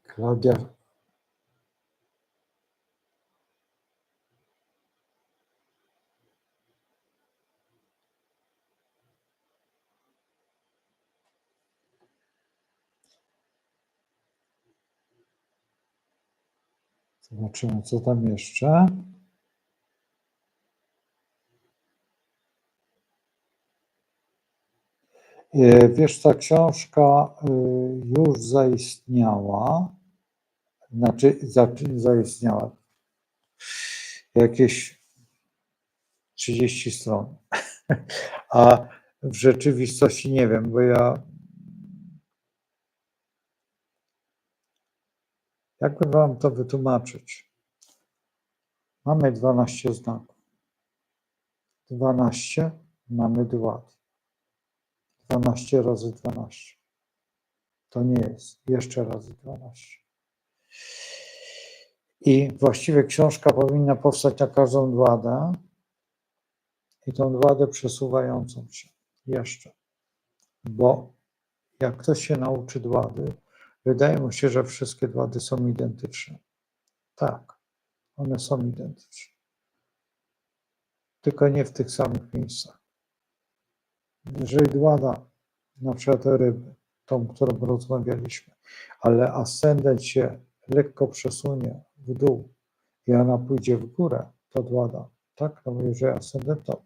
Klaudia. Zobaczymy, co tam jeszcze. Wiesz, ta książka już zaistniała, znaczy zaistniała jakieś 30 stron, a w rzeczywistości nie wiem, bo ja jakby wam to wytłumaczyć. Mamy 12 znaków. 12 mamy dłat. 12 razy 12. To nie jest jeszcze razy 12. I właściwie książka powinna powstać na każdą dładę i tą dładę przesuwającą się jeszcze. Bo jak ktoś się nauczy dłady, wydaje mu się, że wszystkie dłady są identyczne. Tak, one są identyczne. Tylko nie w tych samych miejscach. Jeżeli dłada, na przykład ryby, tą, którą rozmawialiśmy, ale ascendent się lekko przesunie w dół i ona pójdzie w górę, to dłada, tak? No bo jeżeli ascendent, to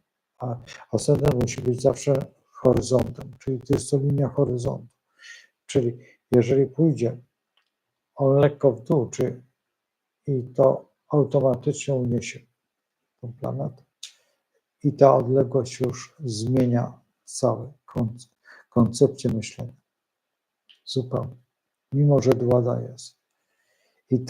ascendent musi być zawsze horyzontem, czyli to jest to linia horyzontu. Czyli jeżeli pójdzie on lekko w dół, i to automatycznie uniesie tą planetę. I ta odległość już zmienia całą koncepcję myślenia. Zupełnie. Mimo, że dłada jest. I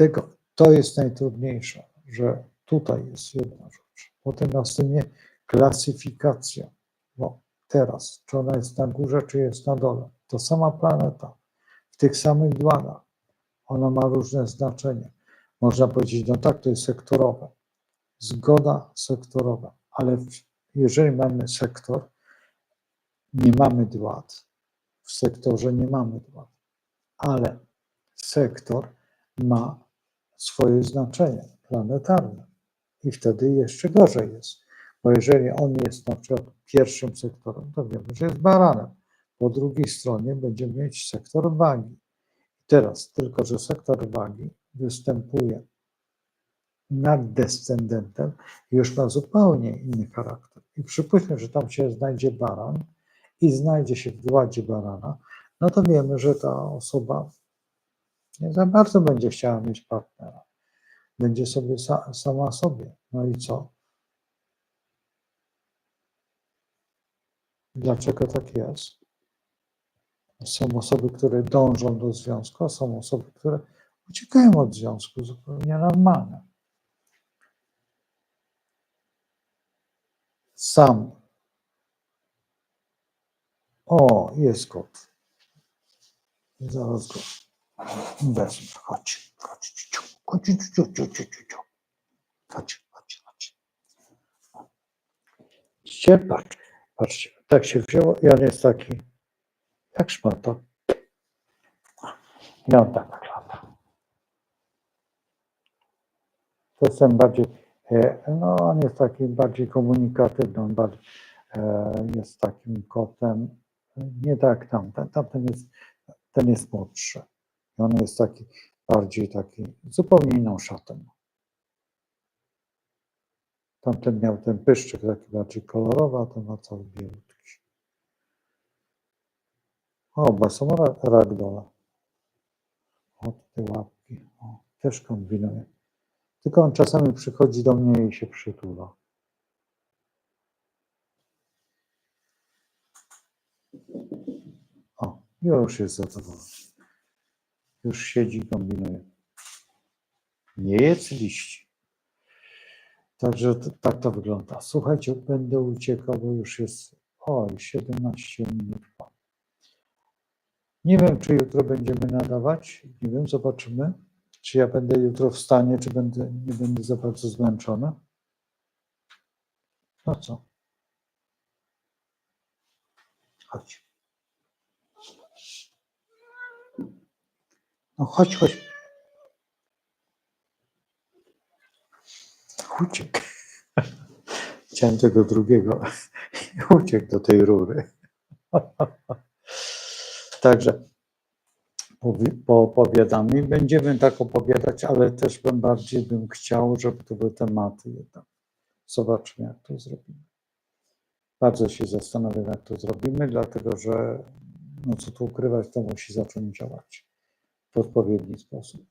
to jest najtrudniejsze, że tutaj jest jedna rzecz. Potem następnie klasyfikacja. No, teraz, czy ona jest na górze, czy jest na dole. To sama planeta, w tych samych dładach. Ona ma różne znaczenie. Można powiedzieć, no tak, to jest sektorowe. Zgoda sektorowa, ale jeżeli mamy sektor, nie mamy dłat. W sektorze nie mamy dłat, ale sektor ma swoje znaczenie planetarne i wtedy jeszcze gorzej jest, bo jeżeli on jest na przykład pierwszym sektorem, to wiemy, że jest baranem. Po drugiej stronie będziemy mieć sektor wagi. I teraz tylko, że sektor wagi występuje nad descendentem i już ma zupełnie inny charakter. I przypuśćmy, że tam się znajdzie baran i znajdzie się w władzie barana, no to wiemy, że ta osoba nie za bardzo będzie chciała mieć partnera. Będzie sobie sama sobie. No i co? Dlaczego tak jest? Są osoby, które dążą do związku, a są osoby, które uciekają od związku, zupełnie normalne. Sam. O, jest kot. Zaraz go wezmę. Chodź, chodź, chodź, chodź, chodź, chodź. Widzicie? Patrzcie, tak się wzięło i on jest taki, jak szmata. I on tak wygląda. To jest ten bardziej, no on jest taki bardziej komunikatywny, on bardziej jest takim kotem, nie tak jak tamten ten jest młodszy. I on jest taki bardziej taki, zupełnie inną szatą. Tamten miał ten pyszczek taki bardziej kolorowy, a ten ma cały bielutki. O, oba są ragdolle. O, te łapki. O, też kombinuję. Tylko on czasami przychodzi do mnie i się przytula. O, już jest zadowolony. Już siedzi, kombinuje. Nie jedz liści. Także tak to wygląda. Słuchajcie, będę uciekał, bo już jest 17 minut. Nie wiem, czy jutro będziemy nadawać. Nie wiem, zobaczymy. Czy ja będę jutro w stanie, czy nie będę za bardzo zmęczony. No co? Chodź. No chodź. Uciekł. Chciałem tego drugiego. Uciekł do tej rury. Także poopowiadamy. Będziemy tak opowiadać, ale też bardziej bym chciał, żeby to były tematy jednak. Zobaczmy, jak to zrobimy. Bardzo się zastanawiam, jak to zrobimy, dlatego że, no co tu ukrywać, to musi zacząć działać w odpowiedni sposób.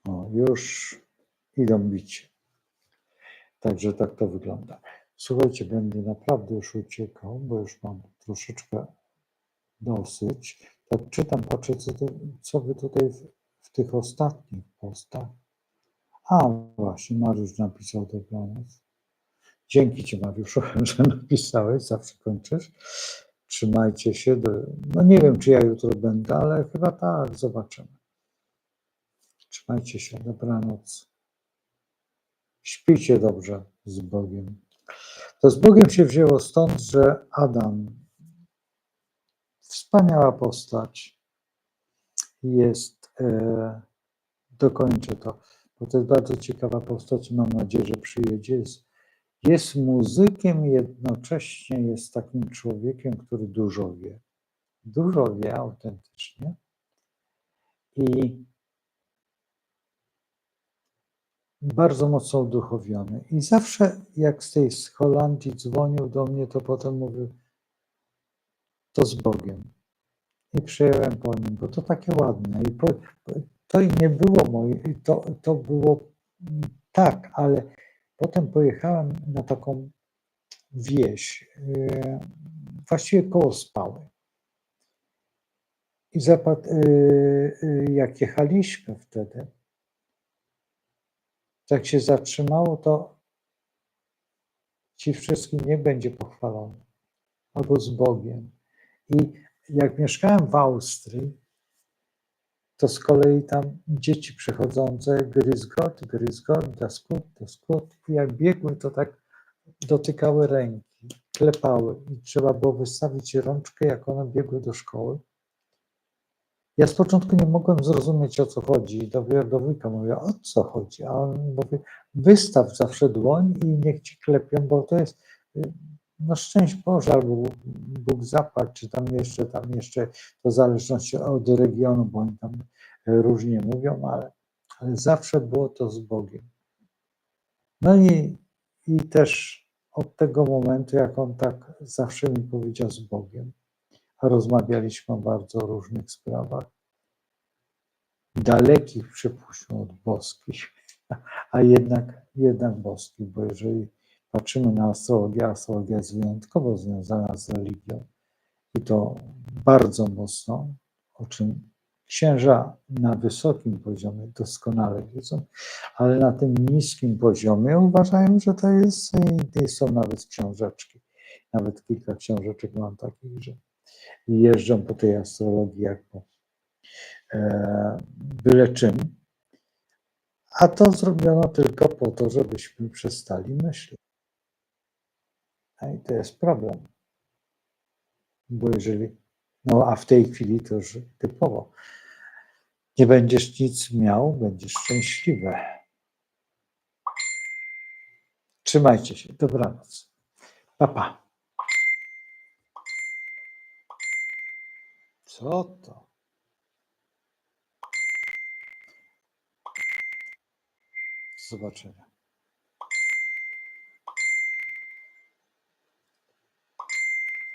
O, już idą bić. Także tak to wygląda. Słuchajcie, będę naprawdę już uciekał, bo już mam troszeczkę dosyć. Tak czytam, patrzę, co wy tutaj w tych ostatnich postach. A właśnie, Mariusz napisał dobranoc. Dzięki ci, Mariuszu, że napisałeś, zawsze kończysz. Trzymajcie się. No nie wiem, czy ja jutro będę, ale chyba tak, zobaczymy. Trzymajcie się, dobranoc. Śpijcie dobrze z Bogiem. To z Bogiem się wzięło stąd, że Adam, wspaniała postać, jest, dokończę to, bo to jest bardzo ciekawa postać i mam nadzieję, że przyjedzie. Jest muzykiem, jednocześnie jest takim człowiekiem, który dużo wie autentycznie i bardzo mocno uduchowiony. I zawsze jak z Holandii dzwonił do mnie, to potem mówił, to z Bogiem. I przyjąłem po nim, bo to takie ładne. To i nie było moje, to było tak, ale potem pojechałem na taką wieś, właściwie koło Spały. I jak jechaliśmy wtedy, tak się zatrzymało, to ci wszystkim niech będzie pochwalony, albo z Bogiem. I jak mieszkałem w Austrii, to z kolei tam dzieci przechodzące Grüß Gott, das Gut, i jak biegły, to tak dotykały ręki, klepały i trzeba było wystawić rączkę, jak one biegły do szkoły. Ja z początku nie mogłem zrozumieć, o co chodzi. Dopiero do wujka mówię, o co chodzi? A on mówi, wystaw zawsze dłoń i niech ci klepią, bo to jest, no szczęść Boże, albo Bóg zapłać, czy tam jeszcze, to w zależności od regionu, bo oni tam różnie mówią, ale zawsze było to z Bogiem. No i też od tego momentu, jak on tak zawsze mi powiedział z Bogiem, a rozmawialiśmy o bardzo różnych sprawach, dalekich, przypuśćmy, od boskich, a jednak boskich, bo jeżeli patrzymy na astrologię, astrologia jest wyjątkowo związana z religią i to bardzo mocno, o czym księża na wysokim poziomie doskonale wiedzą, ale na tym niskim poziomie uważają, że to jest, i są nawet książeczki, nawet kilka książeczek mam takich, że jeżdżą po tej astrologii jak po byle czym, a to zrobiono tylko po to, żebyśmy przestali myśleć. I to jest problem, bo jeżeli, no a w tej chwili to już typowo, nie będziesz nic miał, będziesz szczęśliwy. Trzymajcie się, dobranoc. Pa, pa. Co to? Do zobaczenia.